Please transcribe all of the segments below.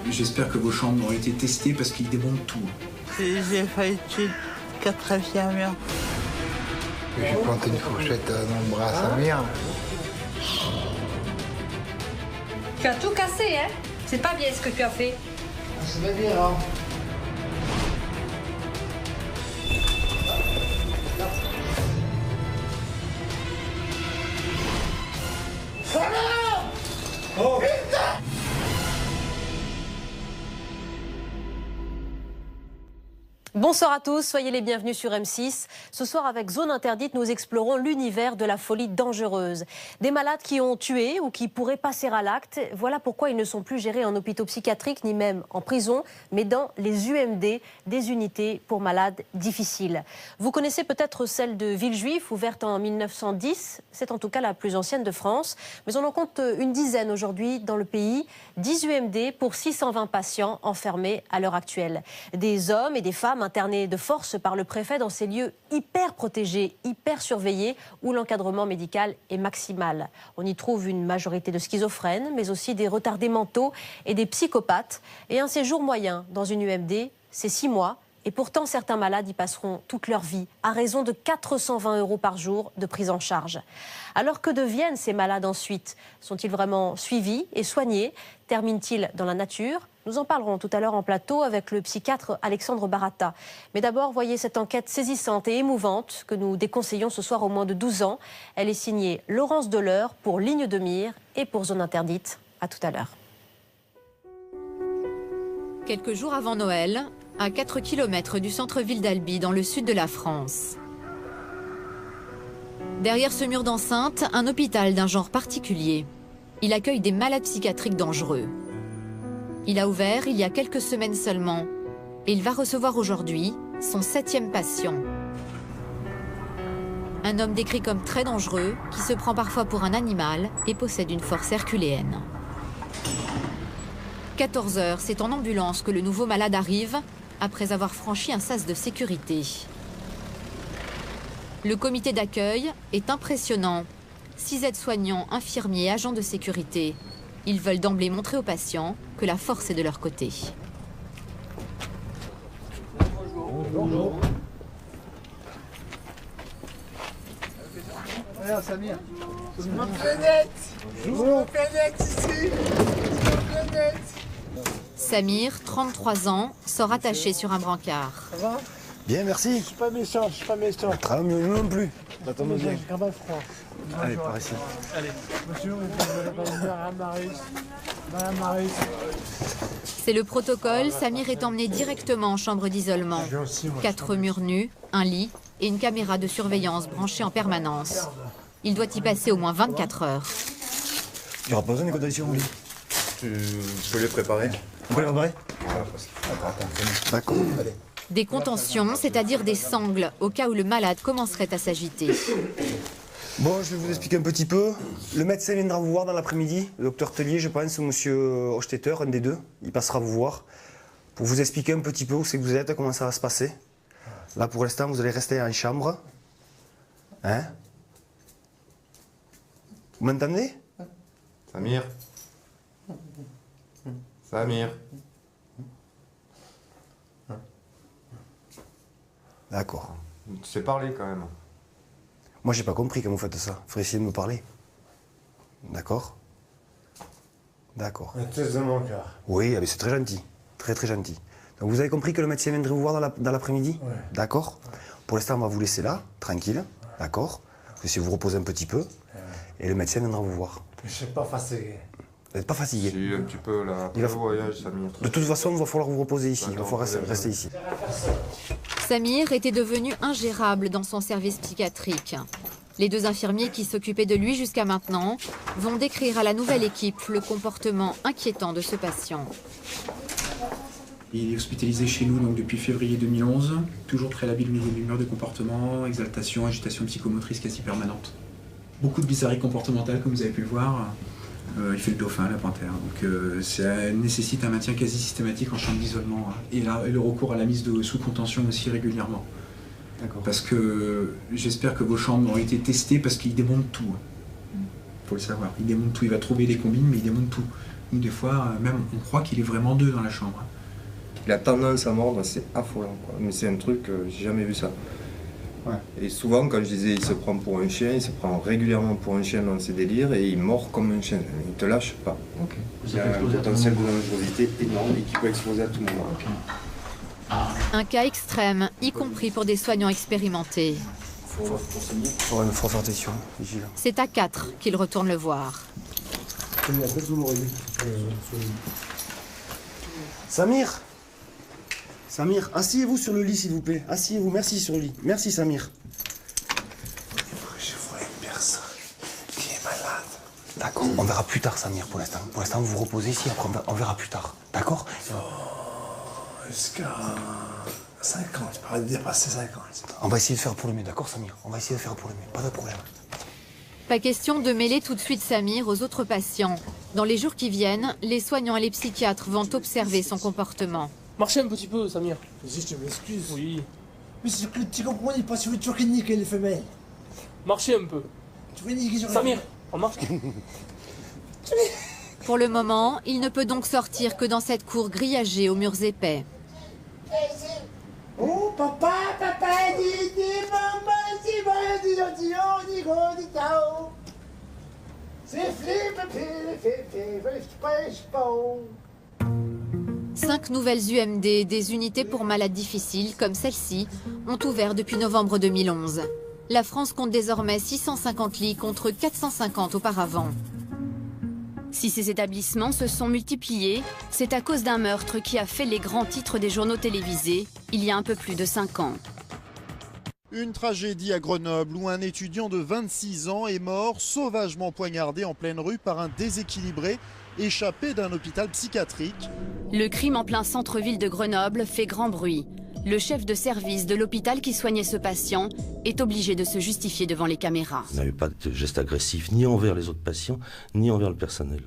J'espère que vos chambres ont été testées parce qu'ils démontent tout. J'ai failli tuer 4 infirmières. J'ai planté une fourchette dans le bras à Samir. Tu as tout cassé, hein? C'est pas bien ce que tu as fait. Ça veut dire, hein. Bonsoir à tous, soyez les bienvenus sur M6. Ce soir, avec Zone Interdite, nous explorons l'univers de la folie dangereuse. Des malades qui ont tué ou qui pourraient passer à l'acte. Voilà pourquoi ils ne sont plus gérés en hôpitaux psychiatriques ni même en prison, mais dans les UMD, des unités pour malades difficiles. Vous connaissez peut-être celle de Villejuif, ouverte en 1910. C'est en tout cas la plus ancienne de France. Mais on en compte une dizaine aujourd'hui dans le pays. 10 UMD pour 620 patients enfermés à l'heure actuelle. Des hommes et des femmes internés de force par le préfet dans ces lieux hyper protégés, hyper surveillés, où l'encadrement médical est maximal. On y trouve une majorité de schizophrènes, mais aussi des retardés mentaux et des psychopathes. Et un séjour moyen dans une UMD, c'est 6 mois. Et pourtant, certains malades y passeront toute leur vie, à raison de 420 € par jour de prise en charge. Alors que deviennent ces malades ensuite? Sont-ils vraiment suivis et soignés? Terminent-ils dans la nature? Nous en parlerons tout à l'heure en plateau avec le psychiatre Alexandre Baratta. Mais d'abord, voyez cette enquête saisissante et émouvante que nous déconseillons ce soir aux moins de 12 ans. Elle est signée Laurence Deleur pour Ligne de Mire et pour Zone Interdite. À tout à l'heure. Quelques jours avant Noël, à 4 km du centre-ville d'Albi, dans le sud de la France. Derrière ce mur d'enceinte, un hôpital d'un genre particulier. Il accueille des malades psychiatriques dangereux. Il a ouvert il y a quelques semaines seulement et il va recevoir aujourd'hui son 7e patient. Un homme décrit comme très dangereux, qui se prend parfois pour un animal et possède une force herculéenne. 14 h, c'est en ambulance que le nouveau malade arrive, après avoir franchi un sas de sécurité. Le comité d'accueil est impressionnant. 6 aides-soignants, infirmiers, agents de sécurité. Ils veulent d'emblée montrer aux patients que la force est de leur côté. Bonjour. Regarde Samir. C'est ma planète. C'est ma planète ici. C'est ma planète. Samir, 33 ans, sort attaché sur un brancard. Ça va? Bien, merci. Je suis pas méchant, je suis pas méchant. Très mieux, nous non plus. Attends-moi bien. J'ai grave froid. Allez, par ici. Allez. Monsieur, Madame Maris. C'est le protocole, Samir est emmené directement en chambre d'isolement. 4 murs nus, un lit et une caméra de surveillance branchée en permanence. Il doit y passer au moins 24 heures. Il n'y aura pas besoin des conditions, oui. Tu peux les préparer? On peut les préparer? D'accord. Des contentions, c'est-à-dire des sangles, au cas où le malade commencerait à s'agiter. Bon, je vais vous expliquer un petit peu. Le médecin viendra vous voir dans l'après-midi, le docteur Tellier, je pense, ou monsieur Hochstetter, un des deux. Il passera vous voir pour vous expliquer un petit peu où c'est que vous êtes, comment ça va se passer. Là, pour l'instant, vous allez rester en chambre. Hein? Vous m'entendez? Samir. Samir. D'accord. Tu sais parler quand même. Moi, j'ai pas compris comment vous faites ça. Il faut essayer de me parler. D'accord? D'accord. Un test de mon cœur. Oui, mais c'est très gentil. Très, très gentil. Donc, vous avez compris que le médecin viendrait vous voir dans l'après-midi? Ouais. D'accord? Pour l'instant, on va vous laisser là, tranquille. D'accord? Vous essayez de vous reposer un petit peu. Et le médecin viendra vous voir. Je suis pas fatigué. Vous n'êtes pas fatigué? Si, un petit peu là. Il va- Le voyage, Samir. De toute façon, il va falloir vous reposer ici. Il va Attends, falloir allez, rester ici. Samir était devenu ingérable dans son service psychiatrique. Les 2 infirmiers qui s'occupaient de lui jusqu'à maintenant vont décrire à la nouvelle équipe le comportement inquiétant de ce patient. Il est hospitalisé chez nous donc, depuis février 2011. Toujours très labile au niveau de l'humeur, de comportement, exaltation, agitation psychomotrice quasi permanente. Beaucoup de bizarreries comportementales, comme vous avez pu le voir. Il fait le dauphin, la panthère. Donc ça nécessite un maintien quasi systématique en chambre d'isolement. Et le recours à la mise sous contention aussi régulièrement. Parce que j'espère que vos chambres ont été testées parce qu'ils démontent tout. faut le savoir. Il démonte tout, il va trouver les combines, mais il démonte tout. Nous, des fois, même, on croit qu'il est vraiment 2 dans la chambre. Il a tendance à mordre, c'est affolant, quoi. Mais c'est un truc, j'ai jamais vu ça. Ouais. Et souvent, quand je disais il se prend pour un chien, il se prend régulièrement pour un chien dans ses délires et il mord comme un chien. Il te lâche pas. Ok. Il y a un potentiel de dangerosité énorme et qui peut exploser à tout moment. Okay. Un cas extrême, y compris pour des soignants expérimentés. Faut faire attention, vigilant. C'est à 4 qu'il retourne le voir. Samir, Samir, asseyez-vous sur le lit s'il vous plaît. Asseyez-vous, merci sur le lit. Merci Samir. Je vois une personne qui est malade. D'accord, on verra plus tard Samir pour l'instant. Pour l'instant vous vous reposez ici, après on verra plus tard. D'accord? Jusqu'à 50, pas de dépasser 50. On va essayer de faire pour le mieux, d'accord Samir? On va essayer de faire pour le mieux, pas de problème. Pas question de mêler tout de suite Samir aux autres patients. Dans les jours qui viennent, les soignants et les psychiatres vont observer son comportement. Marchez un petit peu, Samir. Vas-y, je m'excuse. Oui. Mais c'est que tu comprends, il passe sur le turquinique les femelles. Marchez un peu. Tu veux niquer sur Samir, on marche. Pour le moment, il ne peut donc sortir que dans cette cour grillagée aux murs épais. Oh, papa, dis, maman, dis, dis, dis, ciao. C'est flip, 5 nouvelles UMD, des unités pour malades difficiles, comme celle-ci, ont ouvert depuis novembre 2011. La France compte désormais 650 lits contre 450 auparavant. Si ces établissements se sont multipliés, c'est à cause d'un meurtre qui a fait les grands titres des journaux télévisés il y a un peu plus de 5 ans. Une tragédie à Grenoble où un étudiant de 26 ans est mort sauvagement poignardé en pleine rue par un déséquilibré échappé d'un hôpital psychiatrique. Le crime en plein centre-ville de Grenoble fait grand bruit. Le chef de service de l'hôpital qui soignait ce patient est obligé de se justifier devant les caméras. Il n'avait pas de geste agressif ni envers les autres patients, ni envers le personnel.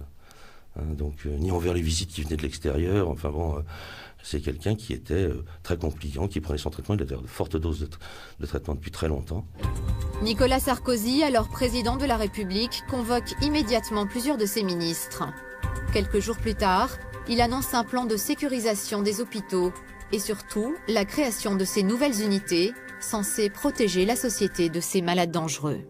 Ni envers les visites qui venaient de l'extérieur. Enfin bon, c'est quelqu'un qui était très compliant, qui prenait son traitement. Il avait de fortes doses de traitement depuis très longtemps. Nicolas Sarkozy, alors président de la République, convoque immédiatement plusieurs de ses ministres. Quelques jours plus tard, il annonce un plan de sécurisation des hôpitaux et surtout la création de ces nouvelles unités censées protéger la société de ces malades dangereux.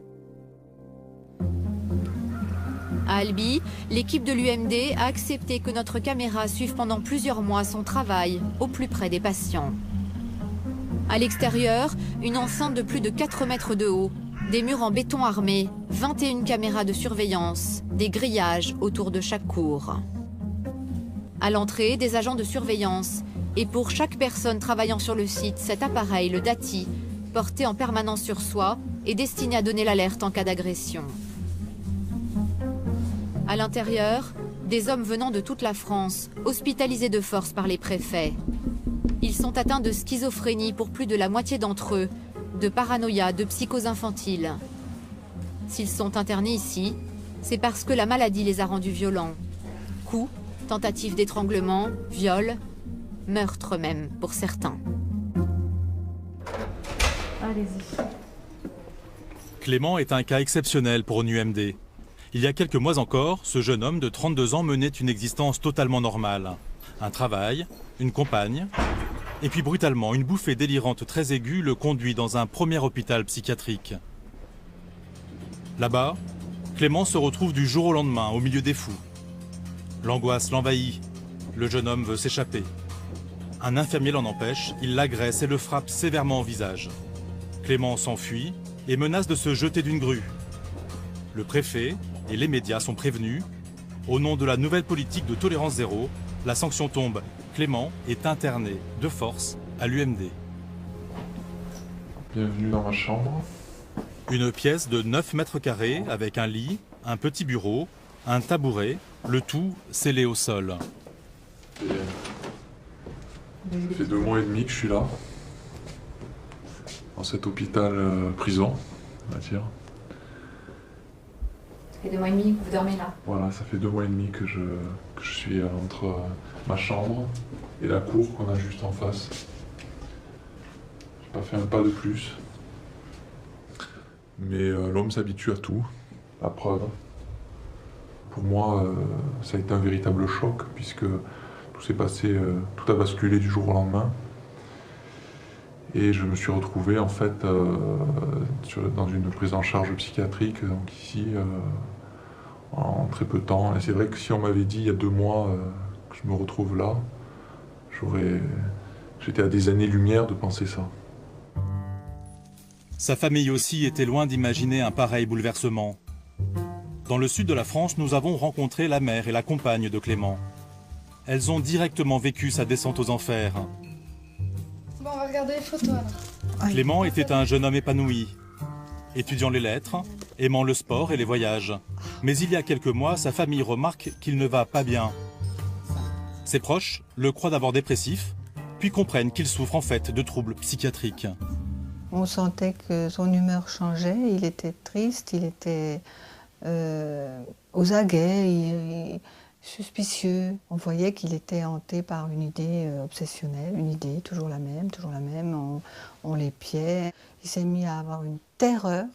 À Albi, l'équipe de l'UMD a accepté que notre caméra suive pendant plusieurs mois son travail au plus près des patients. À l'extérieur, une enceinte de plus de 4 mètres de haut, des murs en béton armé, 21 caméras de surveillance, des grillages autour de chaque cour. À l'entrée, des agents de surveillance. Et pour chaque personne travaillant sur le site, cet appareil, le DATI, porté en permanence sur soi, est destiné à donner l'alerte en cas d'agression. À l'intérieur, des hommes venant de toute la France, hospitalisés de force par les préfets. Ils sont atteints de schizophrénie pour plus de la moitié d'entre eux, de paranoïa, de psychose infantile. S'ils sont internés ici, c'est parce que la maladie les a rendus violents. Coups, tentatives d'étranglement, viols, meurtre même pour certains. Allez-y. Clément est un cas exceptionnel pour une UMD. Il y a quelques mois encore, ce jeune homme de 32 ans menait une existence totalement normale. Un travail, une compagne, et puis brutalement, une bouffée délirante très aiguë le conduit dans un premier hôpital psychiatrique. Là-bas, Clément se retrouve du jour au lendemain au milieu des fous. L'angoisse l'envahit. Le jeune homme veut s'échapper. Un infirmier l'en empêche, il l'agresse et le frappe sévèrement au visage. Clément s'enfuit et menace de se jeter d'une grue. Le préfet et les médias sont prévenus. Au nom de la nouvelle politique de tolérance zéro, la sanction tombe. Clément est interné de force à l'UMD. Bienvenue dans ma chambre. Une pièce de 9 mètres carrés avec un lit, un petit bureau, un tabouret, le tout scellé au sol. Ça fait 2 mois et demi que je suis là, dans cet hôpital prison, on va dire. Ça fait 2 mois et demi que vous dormez là. Voilà, ça fait 2 mois et demi que je suis entre ma chambre et la cour qu'on a juste en face. J'ai pas fait un pas de plus. Mais l'homme s'habitue à tout, la preuve. Pour moi, ça a été un véritable choc puisque tout s'est passé, tout a basculé du jour au lendemain. Et je me suis retrouvé en fait dans une prise en charge psychiatrique, donc ici, en très peu de temps. Et c'est vrai que si on m'avait dit il y a 2 mois que je me retrouve là, j'étais à des années-lumière de penser ça. Sa famille aussi était loin d'imaginer un pareil bouleversement. Dans le sud de la France, nous avons rencontré la mère et la compagne de Clément. Elles ont directement vécu sa descente aux enfers. Bon, on va regarder les photos alors. Clément était un jeune homme épanoui, étudiant les lettres, aimant le sport et les voyages. Mais il y a quelques mois, sa famille remarque qu'il ne va pas bien. Ses proches le croient d'abord dépressif, puis comprennent qu'il souffre en fait de troubles psychiatriques. On sentait que son humeur changeait, il était triste, il était aux aguets, suspicieux. On voyait qu'il était hanté par une idée obsessionnelle, une idée toujours la même, on l'épiait. Il s'est mis à avoir une terreur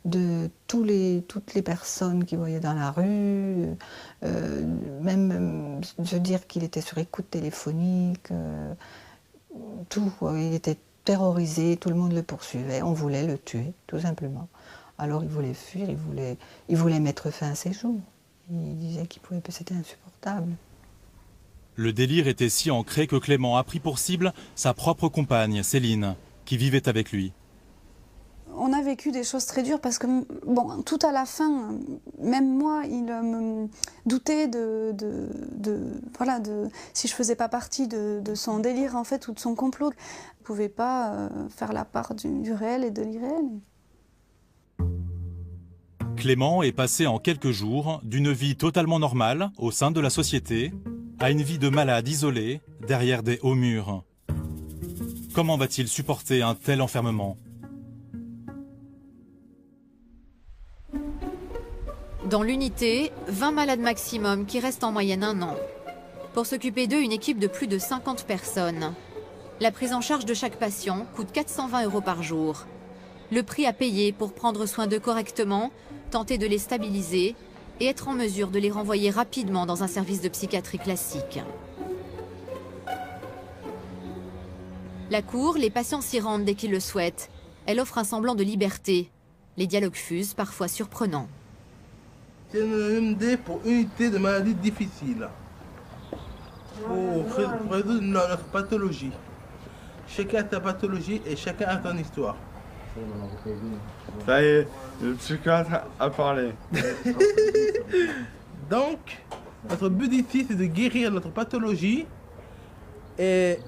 de toutes les personnes qu'il voyait dans la rue, même se dire qu'il était sur écoute téléphonique, tout. Il était terrorisé, tout le monde le poursuivait, on voulait le tuer, tout simplement. Alors il voulait fuir, il voulait mettre fin à ses jours. Il disait que c'était insupportable. Le délire était si ancré que Clément a pris pour cible sa propre compagne, Céline, qui vivait avec lui. On a vécu des choses très dures parce que, bon, tout à la fin, même moi, il me doutait si je faisais pas partie de son délire, en fait, ou de son complot. Je ne pouvais pas faire la part du réel et de l'irréel. Clément est passé en quelques jours d'une vie totalement normale au sein de la société à une vie de malade isolé derrière des hauts murs. Comment va-t-il supporter un tel enfermement ? Dans l'unité, 20 malades maximum qui restent en moyenne 1 an. Pour s'occuper d'eux, une équipe de plus de 50 personnes. La prise en charge de chaque patient coûte 420 € par jour. Le prix à payer pour prendre soin d'eux correctement, tenter de les stabiliser et être en mesure de les renvoyer rapidement dans un service de psychiatrie classique. La cour, les patients s'y rendent dès qu'ils le souhaitent. Elle offre un semblant de liberté. Les dialogues fusent, parfois surprenants. C'est une MD pour unité de maladies difficiles. Pour résoudre notre pathologie. Chacun a sa pathologie et chacun a son histoire. Ça y est, le psychiatre a parlé. Donc, notre but ici, c'est de guérir notre pathologie et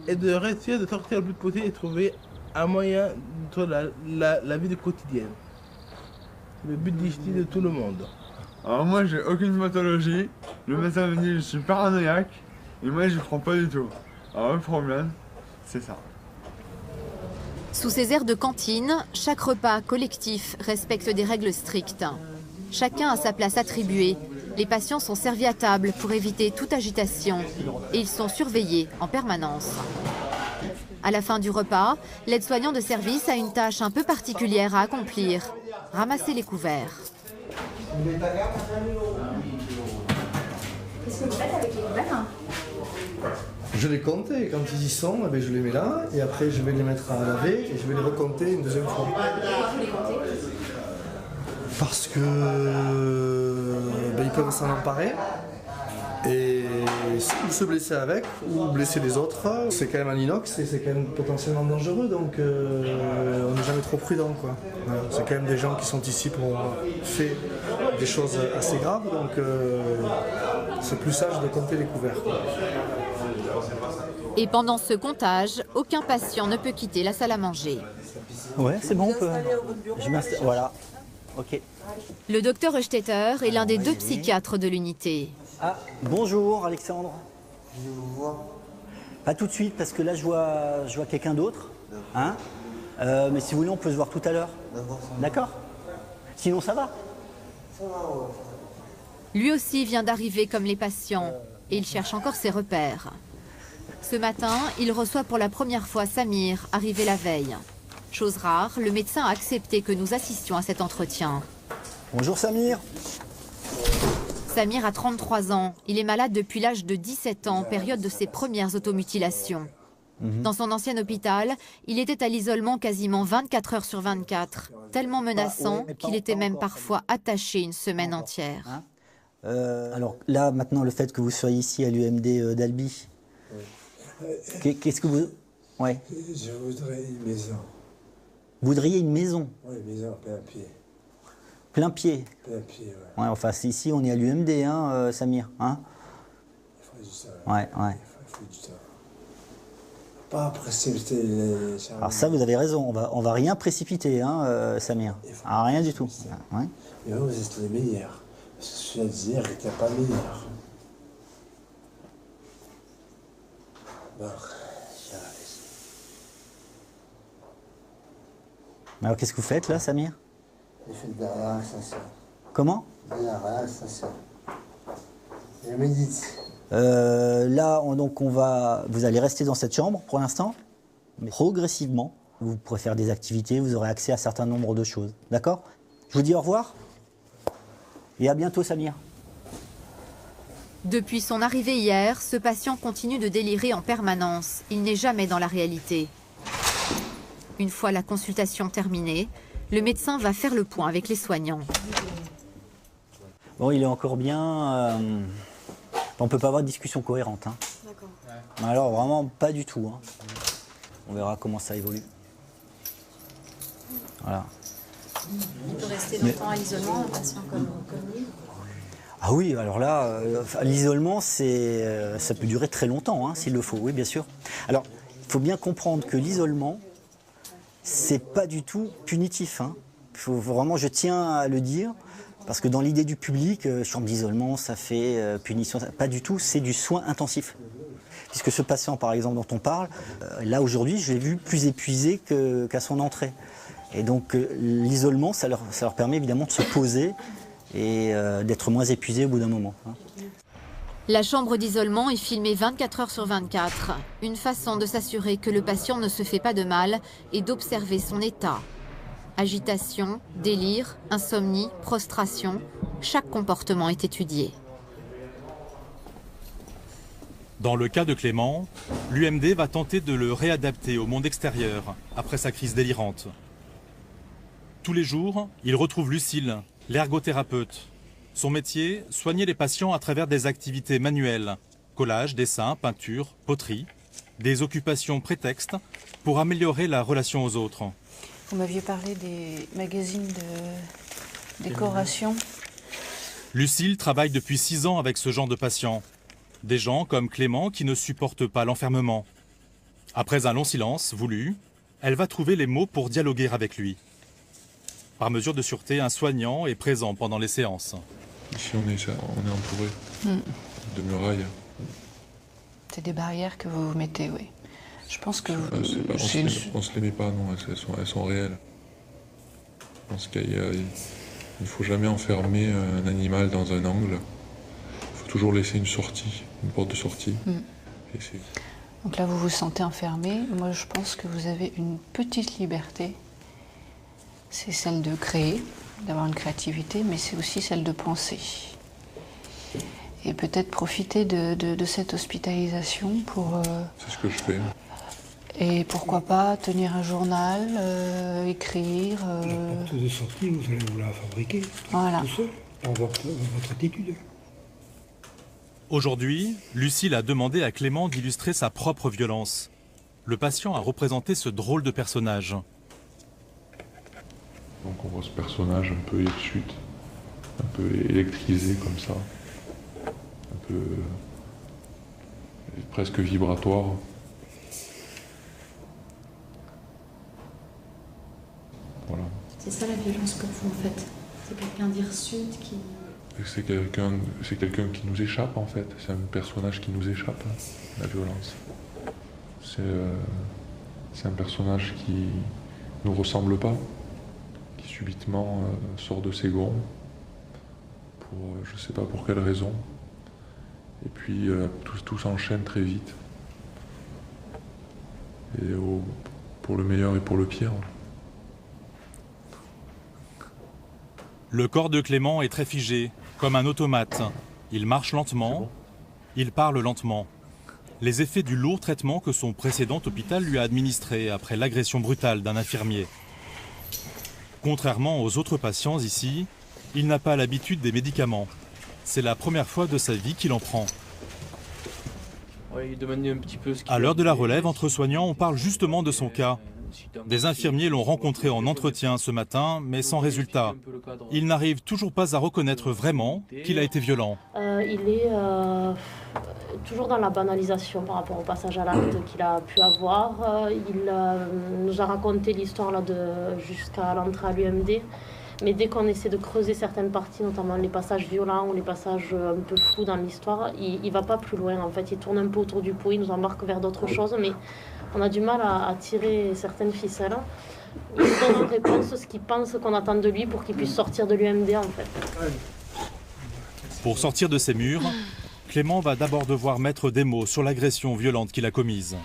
de réussir de sortir le plus possible et trouver un moyen de la vie quotidienne. C'est le but ici de tout le monde. Alors moi, j'ai aucune pathologie. Le médecin me dit je suis paranoïaque et moi, je crois pas du tout. Alors le problème, c'est ça. Sous ces airs de cantine, chaque repas collectif respecte des règles strictes. Chacun a sa place attribuée. Les patients sont servis à table pour éviter toute agitation et ils sont surveillés en permanence. À la fin du repas, l'aide-soignant de service a une tâche un peu particulière à accomplir, ramasser les couverts. Qu'est-ce que vous faites avec les couverts ? Je les compte et quand ils y sont, eh bien, je les mets là et après je vais les mettre à laver et je vais les recompter une deuxième fois. Pourquoi vous les comptez ? Parce que ils peuvent s'en emparer et ou se blesser avec ou blesser les autres. C'est quand même un inox et c'est quand même potentiellement dangereux donc on n'est jamais trop prudent, quoi. Voilà. C'est quand même des gens qui sont ici pour avoir fait des choses assez graves donc c'est plus sage de compter les couverts, quoi. Et pendant ce comptage, aucun patient ne peut quitter la salle à manger. Ouais, c'est bon, on peut. Je m'installe. Voilà. Ok. Le docteur Hochstetter est l'un des 2 psychiatres de l'unité. Ah, bonjour Alexandre. Je vous vois. Pas tout de suite parce que là je vois quelqu'un d'autre. Hein, mais si vous voulez, on peut se voir tout à l'heure. D'accord ? Sinon ça va ? Ça va, ouais. Lui aussi vient d'arriver comme les patients et il cherche encore ses repères. Ce matin, il reçoit pour la première fois Samir, arrivé la veille. Chose rare, le médecin a accepté que nous assistions à cet entretien. Bonjour Samir. Samir a 33 ans. Il est malade depuis l'âge de 17 ans, période de ses premières automutilations. Dans son ancien hôpital, il était à l'isolement quasiment 24 heures sur 24, tellement menaçant qu'il était même parfois attaché une semaine entière. Alors là, maintenant, le fait que vous soyez ici à l'UMD d'Albi, qu'est-ce que vous... Ouais. Je voudrais une maison. Vous voudriez une maison? Oui, une maison plein pied. Plein pied? Plein pied, ouais. Ouais, enfin, ici, on est à l'UMD, hein, Samir, hein? Il faut du temps. Ouais. Il faut du temps. Pas précipiter les... Alors ça, vous avez raison, on va rien précipiter, hein, Samir. Ah, rien du tout. Ouais. Mais vous êtes les meilleurs. Parce que je viens de dire que t'es pas meilleur. Bon, j'arrête. Alors qu'est-ce que vous faites là, Samir? J'ai fait de la relaxation. Comment? De la relaxation. Je médite. Là, vous allez rester dans cette chambre pour l'instant, mais progressivement, vous pourrez faire des activités, vous aurez accès à un certain nombre de choses. D'accord? Je vous dis au revoir et à bientôt, Samir. Depuis son arrivée hier, ce patient continue de délirer en permanence. Il n'est jamais dans la réalité. Une fois la consultation terminée, le médecin va faire le point avec les soignants. Bon, il est encore bien... on ne peut pas avoir de discussion cohérente. Hein. D'accord. Alors vraiment pas du tout. Hein. On verra comment ça évolue. Voilà. Il peut rester longtemps à l'isolement, un patient comme lui? Ah oui, alors là, l'isolement, ça peut durer très longtemps, hein, s'il le faut, oui, bien sûr. Alors, il faut bien comprendre que l'isolement, c'est pas du tout punitif. Hein. Vraiment, je tiens à le dire, parce que dans l'idée du public, chambre d'isolement, ça fait punition. Pas du tout, c'est du soin intensif. Puisque ce patient, par exemple, dont on parle, là, aujourd'hui, je l'ai vu plus épuisé qu'à son entrée. Et donc, l'isolement, ça leur permet évidemment de se poser et d'être moins épuisé au bout d'un moment. Hein. La chambre d'isolement est filmée 24 heures sur 24. Une façon de s'assurer que le patient ne se fait pas de mal et d'observer son état. Agitation, délire, insomnie, prostration, chaque comportement est étudié. Dans le cas de Clément, l'UMD va tenter de le réadapter au monde extérieur après sa crise délirante. Tous les jours, il retrouve Lucille, l'ergothérapeute. Son métier, soigner les patients à travers des activités manuelles, collage, dessin, peinture, poterie, des occupations prétextes pour améliorer la relation aux autres. Vous m'aviez parlé des magazines de décoration. Lucille travaille depuis 6 ans avec ce genre de patients. Des gens comme Clément qui ne supportent pas l'enfermement. Après un long silence voulu, elle va trouver les mots pour dialoguer avec lui. Par mesure de sûreté, un soignant est présent pendant les séances. Ici, on est entouré de murailles. C'est des barrières que vous mettez, oui. Je pense que... on se les met pas, non, elles sont réelles. Je pense qu'il ne faut jamais enfermer un animal dans un angle. Il faut toujours laisser une sortie, une porte de sortie. Donc là, vous vous sentez enfermé. Moi, je pense que vous avez une petite liberté. C'est celle de créer, d'avoir une créativité, mais c'est aussi celle de penser. Et peut-être profiter de cette hospitalisation pour... C'est ce que je fais. Et pourquoi pas tenir un journal, écrire... La porte de sortie, vous allez vous la fabriquer, voilà. Tout seul, dans votre attitude. Aujourd'hui, Lucille a demandé à Clément d'illustrer sa propre violence. Le patient a représenté ce drôle de personnage. Donc on voit ce personnage un peu hirsute, un peu électrisé comme ça, un peu presque vibratoire. Voilà. C'est ça la violence que vous en faites. C'est quelqu'un d'hirsute qui... C'est quelqu'un qui nous échappe en fait, c'est un personnage qui nous échappe, hein, la violence. C'est un personnage qui nous ressemble pas, qui subitement sort de ses gonds, pour je sais pas pour quelle raison. Et puis tout s'enchaîne très vite. Et pour le meilleur et pour le pire. Le corps de Clément est très figé, comme un automate. Il marche lentement, il parle lentement. Les effets du lourd traitement que son précédent hôpital lui a administré après l'agression brutale d'un infirmier. Contrairement aux autres patients ici, il n'a pas l'habitude des médicaments. C'est la première fois de sa vie qu'il en prend. Ouais, il demandait un petit peu ce qu'il À l'heure de la relève, entre soignants, on parle justement de son cas. Des infirmiers l'ont rencontré en entretien ce matin, mais sans résultat. Il n'arrive toujours pas à reconnaître vraiment qu'il a été violent. Il est toujours dans la banalisation par rapport au passage à l'acte qu'il a pu avoir. Il nous a raconté l'histoire jusqu'à l'entrée à l'UMD. Mais dès qu'on essaie de creuser certaines parties, notamment les passages violents ou les passages un peu flous dans l'histoire, il ne va pas plus loin. En fait, il tourne un peu autour du pot, il nous embarque vers d'autres choses, mais on a du mal à tirer certaines ficelles. Il nous donne en réponse ce qu'il pense qu'on attend de lui pour qu'il puisse sortir de l'UMD, en fait. Pour sortir de ces murs, Clément va d'abord devoir mettre des mots sur l'agression violente qu'il a commise.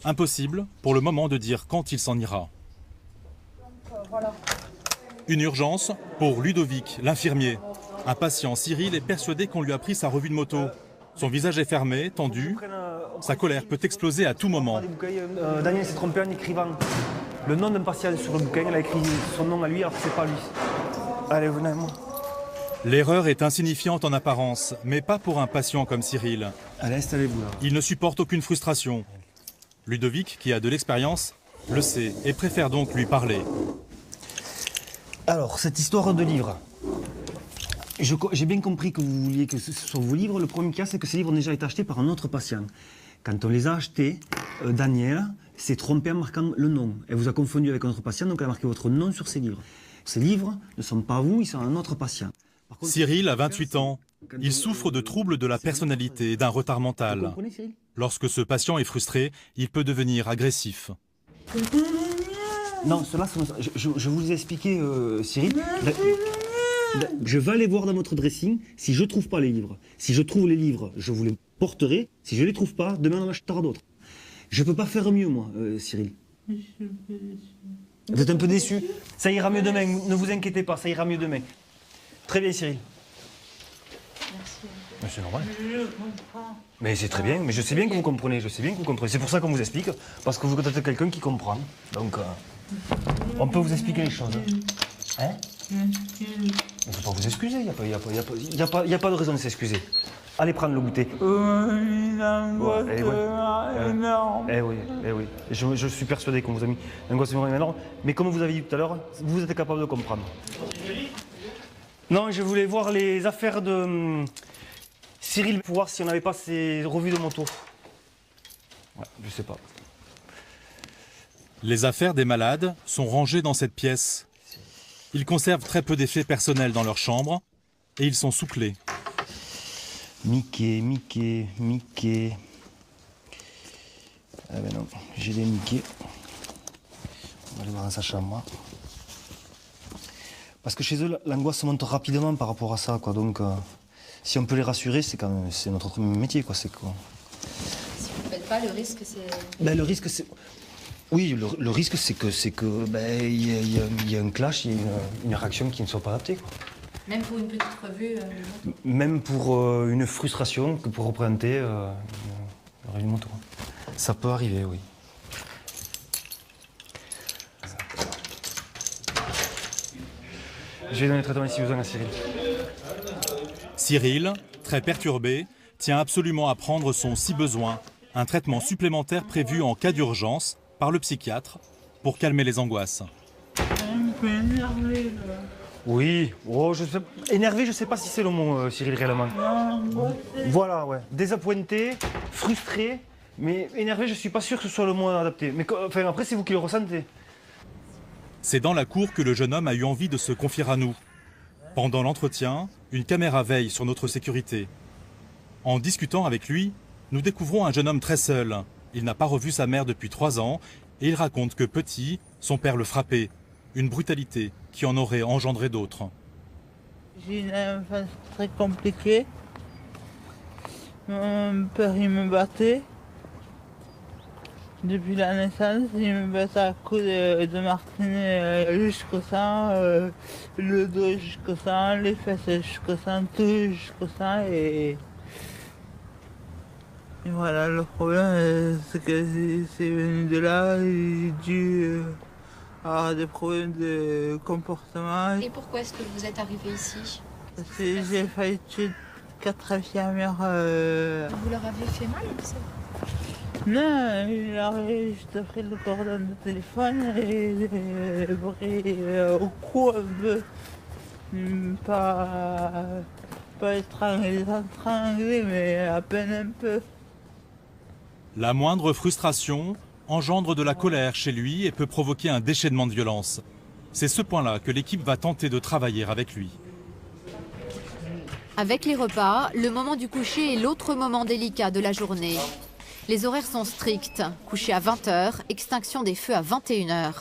Impossible, pour le moment, de dire quand il s'en ira. Voilà. Une urgence pour Ludovic, l'infirmier. Un patient, Cyril, est persuadé qu'on lui a pris sa revue de moto. Son visage est fermé, tendu. Sa colère peut exploser à tout moment. Daniel s'est trompé en écrivant le nom d'un patient sur le bouquin. Il a écrit son nom à lui alors que c'est pas lui. Allez, venez avec moi. L'erreur est insignifiante en apparence, mais pas pour un patient comme Cyril. Allez, installez-vous là. Il ne supporte aucune frustration. Ludovic, qui a de l'expérience, le sait et préfère donc lui parler. Alors, cette histoire de livres. J'ai bien compris que vous vouliez que ce soit vos livres. Le premier cas, c'est que ces livres ont déjà été achetés par un autre patient. Quand on les a achetés, Daniel s'est trompé en marquant le nom. Elle vous a confondu avec un autre patient, donc elle a marqué votre nom sur ces livres. Ces livres ne sont pas vous, ils sont un autre patient. Par contre, Cyril a 28 ans. Il souffre de troubles de la personnalité et d'un retard mental. Vous comprenez, Cyril ? Lorsque ce patient est frustré, il peut devenir agressif. Non, cela, je vous ai expliqué, Cyril. Je vais aller voir dans votre dressing si je ne trouve pas les livres. Si je trouve les livres, je vous les porterai. Si je ne les trouve pas, demain on en achètera d'autres. Je ne peux pas faire mieux, moi, Cyril. Vous êtes un peu déçu. Ça ira mieux demain, ne vous inquiétez pas, ça ira mieux demain. Très bien, Cyril. Merci. Mais c'est normal. Je comprends. Mais c'est très bien, mais je sais bien que vous comprenez, je sais bien que vous comprenez. C'est pour ça qu'on vous explique, parce que vous êtes quelqu'un qui comprend. Donc, on peut vous expliquer les choses. Hein? Il ne faut pas vous excuser, il n'y a pas de raison de s'excuser. Allez prendre le goûter. Oui. Je suis persuadé qu'on vous a mis l'angoisse énorme. Mais comme vous avez dit tout à l'heure, vous êtes capable de comprendre. Non, je voulais voir les affaires de Cyril pour voir si on n'avait pas ses revues de moto. Ouais, je sais pas. Les affaires des malades sont rangées dans cette pièce. Ils conservent très peu d'effets personnels dans leur chambre et ils sont sous clé. Mickey. Ah ben non, j'ai des Mickey. On va aller voir dans sa chambre. Parce que chez eux, l'angoisse monte rapidement par rapport à ça, quoi. Donc, si on peut les rassurer, c'est notre métier, quoi. C'est quoi. Si vous ne le faites pas, le risque, c'est... Ben, le risque, c'est... Oui, le risque, c'est que ben, y a un clash, il y a une réaction qui ne soit pas adaptée, quoi. Même pour une petite revue Même pour une frustration que pour représenter une revue de moto. Ça peut arriver, oui. Je vais donner le traitement si besoin à Cyril. Cyril, très perturbé, tient absolument à prendre son si besoin, un traitement supplémentaire prévu en cas d'urgence par le psychiatre pour calmer les angoisses. Un peu énervé, là. Oui, énervé, je sais pas si c'est le mot, Cyril, réellement. Voilà, ouais. Désappointé, frustré, mais énervé, je suis pas sûr que ce soit le mot adapté. Mais enfin, après, c'est vous qui le ressentez. C'est dans la cour que le jeune homme a eu envie de se confier à nous. Pendant l'entretien, une caméra veille sur notre sécurité. En discutant avec lui, nous découvrons un jeune homme très seul. Il n'a pas revu sa mère depuis 3 ans et il raconte que petit, son père le frappait. Une brutalité qui en aurait engendré d'autres. J'ai une enfance très compliquée. Mon père, il me battait. Depuis la naissance, il me battait à coups de martinet jusqu'au sang. le dos jusqu'au sein, les fesses jusqu'au sein, tout jusqu'au sein et voilà, le problème c'est que c'est venu de là, j'ai dû avoir des problèmes de comportement. Et pourquoi est-ce que vous êtes arrivé ici? Parce que j'ai failli tuer 4 infirmières. Vous leur avez fait mal ou ça? Non, il avait juste pris le cordon de téléphone et pris au cou un peu. Pas étranglé, mais à peine un peu. La moindre frustration engendre de la colère chez lui et peut provoquer un déchaînement de violence. C'est ce point-là que l'équipe va tenter de travailler avec lui. Avec les repas, le moment du coucher est l'autre moment délicat de la journée. Les horaires sont stricts. Coucher à 20 h, extinction des feux à 21 h.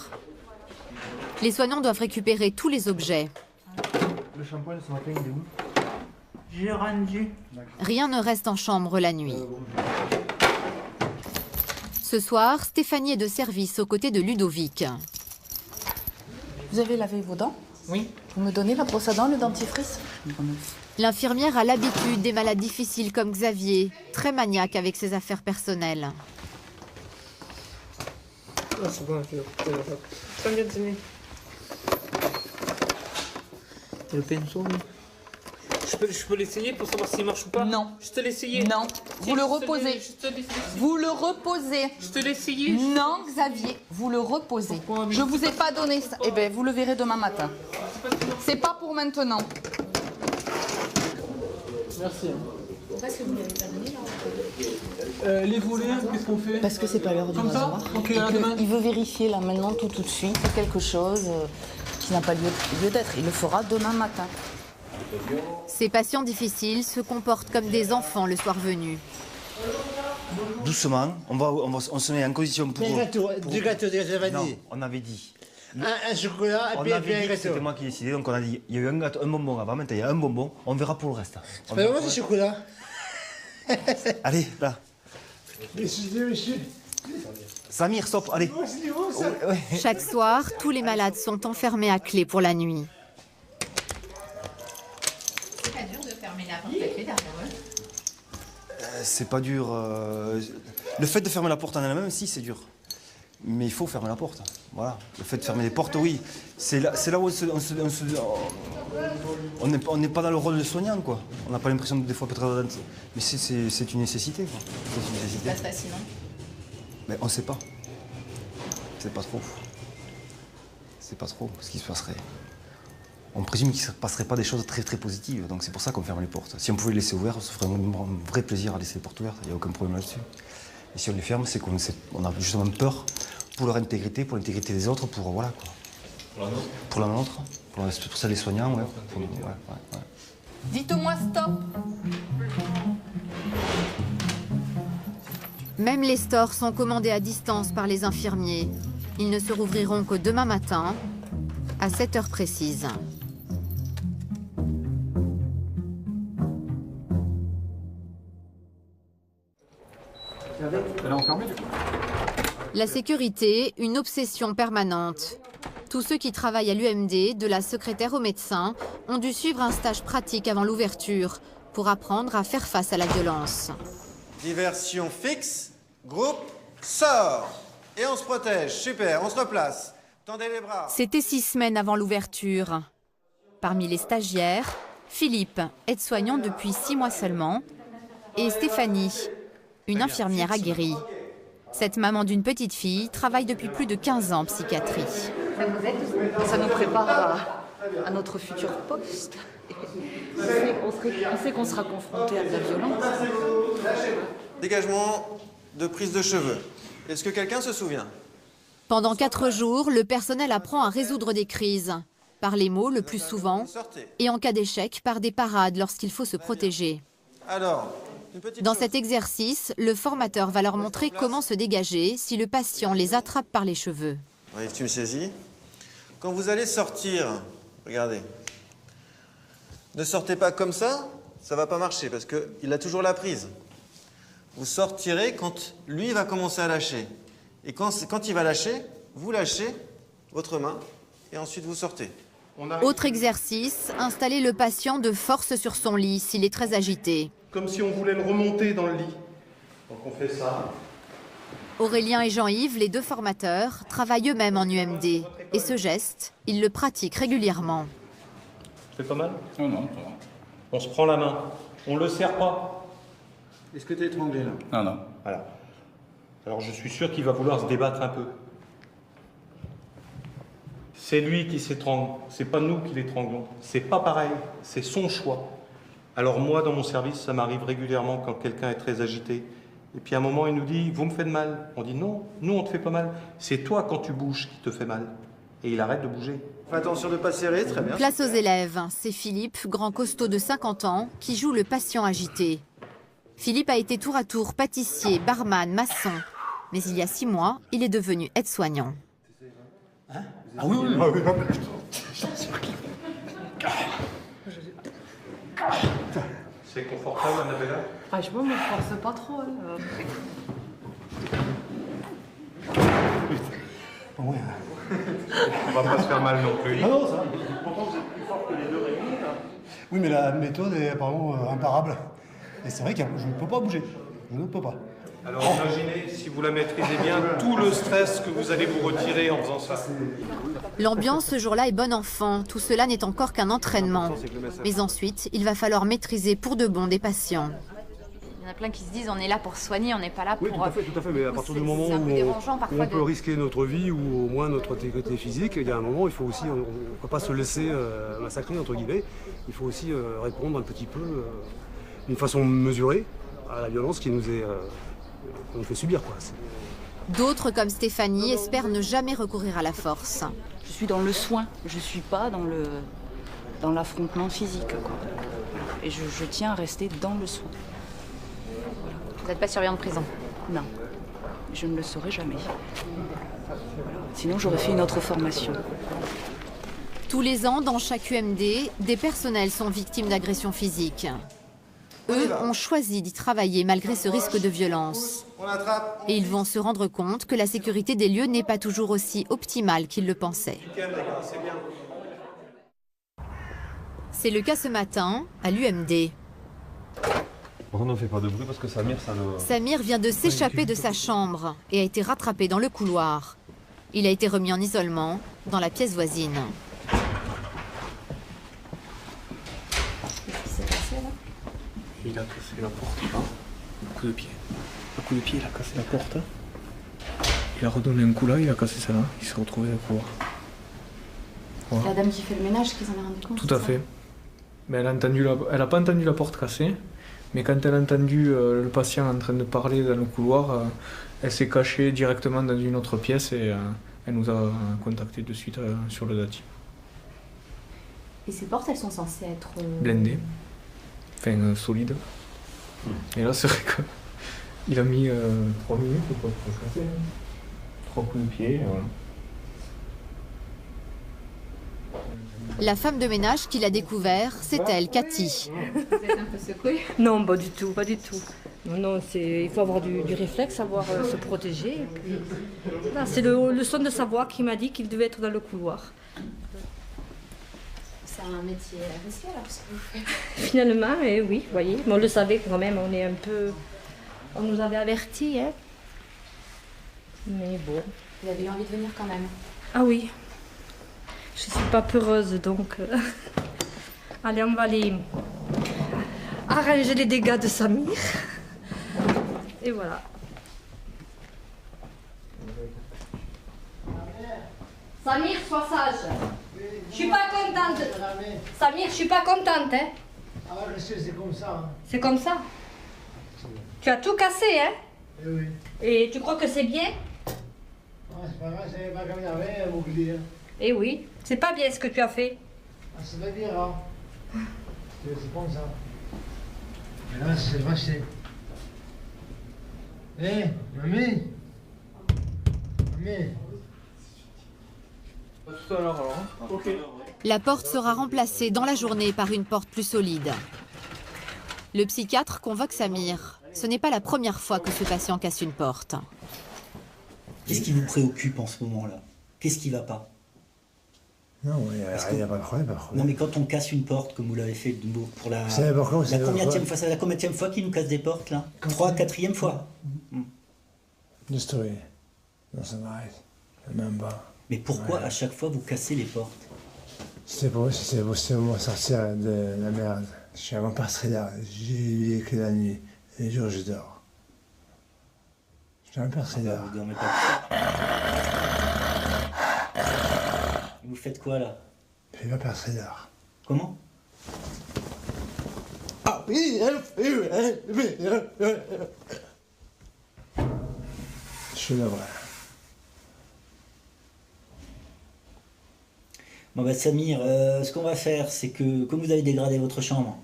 Les soignants doivent récupérer tous les objets. Le shampoing ce matin, il est où? J'ai rendu. Rien ne reste en chambre la nuit. Ce soir, Stéphanie est de service aux côtés de Ludovic. Vous avez lavé vos dents? Oui. Vous me donnez la brosse à dents, le dentifrice? L'infirmière a l'habitude des malades difficiles comme Xavier, très maniaque avec ses affaires personnelles. Ah, c'est bon, ça vient de tenir. Le pinceau, oui. Je peux l'essayer pour savoir s'il marche ou pas? Non. Je te l'ai essayé. Non. Vous le reposez. Vous le reposez. Je te l'ai essayé. Non, Xavier, vous le reposez. Je vous ai pas donné ça. Eh bien, vous le verrez demain matin. C'est pas pour maintenant. Merci. Pourquoi est-ce que vous ne l'avez pas donné là? Les volets, qu'est-ce qu'on fait? Parce que c'est pas l'heure du rasoir. Ok, à demain. Il veut vérifier là maintenant tout de suite quelque chose qui n'a pas lieu d'être. Il le fera demain matin. Ces patients difficiles se comportent comme des enfants le soir venu. Doucement, on se met en position pour... Du gâteau déjà vanille. Non, on avait dit. Un chocolat et puis un gâteau. C'était moi qui ai décidé, donc on a dit, il y a eu un bonbon avant, maintenant il y a un bonbon, on verra pour le reste. C'est pas vraiment du chocolat. Allez, là. Monsieur. Samir, stop, allez. Chaque soir, tous les malades sont enfermés à clé pour la nuit. C'est pas dur de fermer la porte à clé derrière eux? C'est pas dur. Le fait de fermer la porte en elle-même, si, c'est dur. Mais il faut fermer la porte. Voilà. Le fait de fermer les portes, oui. C'est là où on n'est pas dans le rôle de soignant, quoi. On n'a pas l'impression de des fois peut-être... Mais c'est une nécessité, quoi. C'est une nécessité. Pas facile, non? Mais on ne sait pas. C'est pas trop. C'est pas trop ce qui se passerait. On présume qu'il ne se passerait pas des choses très très positives, donc c'est pour ça qu'on ferme les portes. Si on pouvait les laisser ouvertes, ça ferait un vrai plaisir à laisser les portes ouvertes, il n'y a aucun problème là-dessus. Et si on les ferme, c'est qu'on a justement peur pour leur intégrité, pour l'intégrité des autres, pour voilà quoi. Pour la nôtre, pour celle des soignants, ouais. Ouais. Dites-moi stop. Même les stores sont commandés à distance par les infirmiers. Ils ne se rouvriront que demain matin, à 7 h précises. La sécurité, une obsession permanente. Tous ceux qui travaillent à l'UMD, de la secrétaire au médecin, ont dû suivre un stage pratique avant l'ouverture pour apprendre à faire face à la violence. Diversion fixe, groupe, sort. Et on se protège, super, on se replace. Tendez les bras. C'était 6 semaines avant l'ouverture. Parmi les stagiaires, Philippe, aide-soignant depuis 6 mois seulement, et Stéphanie, une infirmière aguerrie. Cette maman d'une petite fille travaille depuis plus de 15 ans en psychiatrie. Ça nous prépare à notre futur poste. On sait qu'on sera confronté à de la violence. Dégagement de prise de cheveux. Est-ce que quelqu'un se souvient? Pendant 4 jours, le personnel apprend à résoudre des crises. Par les mots le plus souvent, et en cas d'échec, par des parades lorsqu'il faut se protéger. Alors, dans cet exercice, le formateur va leur montrer comment se dégager si le patient les attrape par les cheveux. Yves, tu me saisis. Quand vous allez sortir, regardez, ne sortez pas comme ça va pas marcher parce qu'il a toujours la prise. Vous sortirez quand lui va commencer à lâcher. Et quand il va lâcher, vous lâchez votre main et ensuite vous sortez. Autre exercice, installer le patient de force sur son lit s'il est très agité. Comme si on voulait le remonter dans le lit. Donc on fait ça. Aurélien et Jean-Yves, les deux formateurs, travaillent eux-mêmes en UMD. Et ce geste, ils le pratiquent régulièrement. Ça fait pas mal? Non, non. On se prend la main. On le serre pas. Est-ce que tu es étranglé là? Non, non. Voilà. Alors je suis sûr qu'il va vouloir se débattre un peu. C'est lui qui s'étrangle. C'est pas nous qui l'étranglons. C'est pas pareil. C'est son choix. Alors moi, dans mon service, ça m'arrive régulièrement quand quelqu'un est très agité. Et puis à un moment, il nous dit « Vous me faites mal ». On dit « Non, nous, on te fait pas mal. C'est toi, quand tu bouges, qui te fait mal. » Et il arrête de bouger. Fais attention de ne pas serrer, très bien. Place aux élèves. C'est Philippe, grand costaud de 50 ans, qui joue le patient agité. Philippe a été tour à tour pâtissier, barman, maçon. Mais il y a 6 mois, il est devenu aide-soignant. Hein? Ah oui, oui, oui. C'est confortable, Annabella? Franchement, je me force pas trop. Ouais. On va pas se faire mal non plus. Ah non, ça. Pourtant, vous êtes plus fort que les 2 réunis, là. Oui, mais la méthode est apparemment imparable. Et c'est vrai que je ne peux pas bouger. Je ne peux pas. Alors imaginez, si vous la maîtrisez bien, tout le stress que vous allez vous retirer en faisant ça. L'ambiance ce jour-là est bonne enfant. Tout cela n'est encore qu'un entraînement. Mais ensuite, il va falloir maîtriser pour de bon des patients. Il y en a plein qui se disent on est là pour soigner, on n'est pas là pour... Oui, tout à fait, mais à partir du moment où on peut risquer notre vie ou au moins notre intégrité physique, il y a un moment, il faut aussi, on ne peut pas se laisser massacrer, entre guillemets. Il faut aussi répondre un petit peu d'une façon mesurée à la violence qui nous fait subir, quoi. D'autres, comme Stéphanie, espèrent ne jamais recourir à la force. Je suis dans le soin, je ne suis pas dans l'affrontement physique, quoi. Et je tiens à rester dans le soin. Vous n'êtes pas surveillant de prison? Non, je ne le saurai jamais. Voilà. Sinon, j'aurais fait une autre formation. Tous les ans, dans chaque UMD, des personnels sont victimes d'agressions physiques. Eux ont choisi d'y travailler malgré ce risque de violence. Et ils vont se rendre compte que la sécurité des lieux n'est pas toujours aussi optimale qu'ils le pensaient. C'est le cas ce matin à l'UMD. On ne fait pas de bruit parce que Samir, ça le... Samir vient de s'échapper de sa chambre et a été rattrapé dans le couloir. Il a été remis en isolement dans la pièce voisine. Qu'est-ce qui s'est passé là? Il a cassé la porte, là. Un coup de pied. Un coup de pied, il a cassé la porte. Il a redonné un coup là, il a cassé ça là. Il s'est retrouvé dans le couloir. Voilà. C'est la dame qui fait le ménage qui s'en est rendu compte? Tout à fait. Mais elle a pas entendu la porte cassée. Mais quand elle a entendu le patient en train de parler dans le couloir, elle s'est cachée directement dans une autre pièce et elle nous a contacté de suite sur le DATI. Et ces portes, elles sont censées être... Blindées. Enfin, solides. Et là, c'est vrai qu'il a mis 3 minutes pour se casser. 3 coups de pied, voilà. La femme de ménage qui l'a découvert, c'est elle, Cathy. Vous êtes un peu secouée? Non, pas du tout, pas du tout. Non, il faut avoir du réflexe, savoir se protéger. Voilà, c'est le son de sa voix qui m'a dit qu'il devait être dans le couloir. C'est un métier risqué alors ce que vous faites? Finalement, oui, vous voyez, mais on le savait quand même, on est un peu... On nous avait avertis, hein. Mais bon. Vous avez eu envie de venir quand même? Ah oui. Je suis pas peureuse, donc... Allez, on va aller arranger les dégâts de Samir. Et voilà. Samir, sois sage. Je suis pas contente. Samir, je suis pas contente, hein. Ah ouais, je sais, c'est comme ça. Hein. C'est comme ça. Tu as tout cassé, hein. Eh oui. Et tu crois que c'est bien? Ah, c'est pas grave, c'est pas comme il y avait, oublié. Eh oui, c'est pas bien ce que tu as fait. Ah, ça veut dire, hein. C'est comme ça. Mais là, c'est vaché. Hé, mamie. Mamie. Tout à l'heure alors. Ok. La porte sera remplacée dans la journée par une porte plus solide. Le psychiatre convoque Samir. Ce n'est pas la première fois que ce patient casse une porte. Qu'est-ce qui vous préoccupe en ce moment-là? Qu'est-ce qui ne va pas? Non, il n'y a pas de problème. Non, mais quand on casse une porte, comme vous l'avez fait pour la... Vous savez pourquoi, la combienième fois qu'il nous casse des portes, là 4e fois. De story. Non, ça m'arrête. Même pas. Mais pourquoi à chaque fois vous cassez les portes? C'est pour moi sortir de la merde. Je suis un vampire thriller. J'ai que la nuit. Les jours, je dors. Je suis un vampire thriller. Vous dormez pas. Vous faites quoi là? Je suis un vampire thriller. Comment? Ah oui, je suis là, voilà. Bon bah Samir, ce qu'on va faire, c'est que comme vous avez dégradé votre chambre,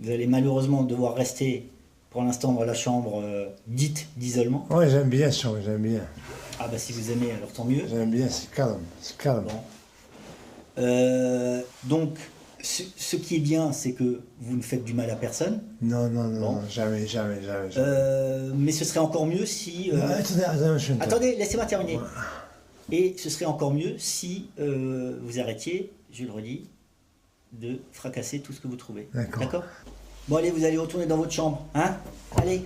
vous allez malheureusement devoir rester pour l'instant dans la chambre dite d'isolement. Ouais, j'aime bien ça, j'aime bien. Ah bah si vous aimez, alors tant mieux. J'aime bien, c'est calme, c'est calme. Bon. Donc, ce qui est bien, c'est que vous ne faites du mal à personne. Non, jamais. Mais ce serait encore mieux si... Attendez, laissez-moi terminer. Ouais. Et ce serait encore mieux si vous arrêtiez, je le redis, de fracasser tout ce que vous trouvez. D'accord. Bon allez, vous allez retourner dans votre chambre, hein? Allez.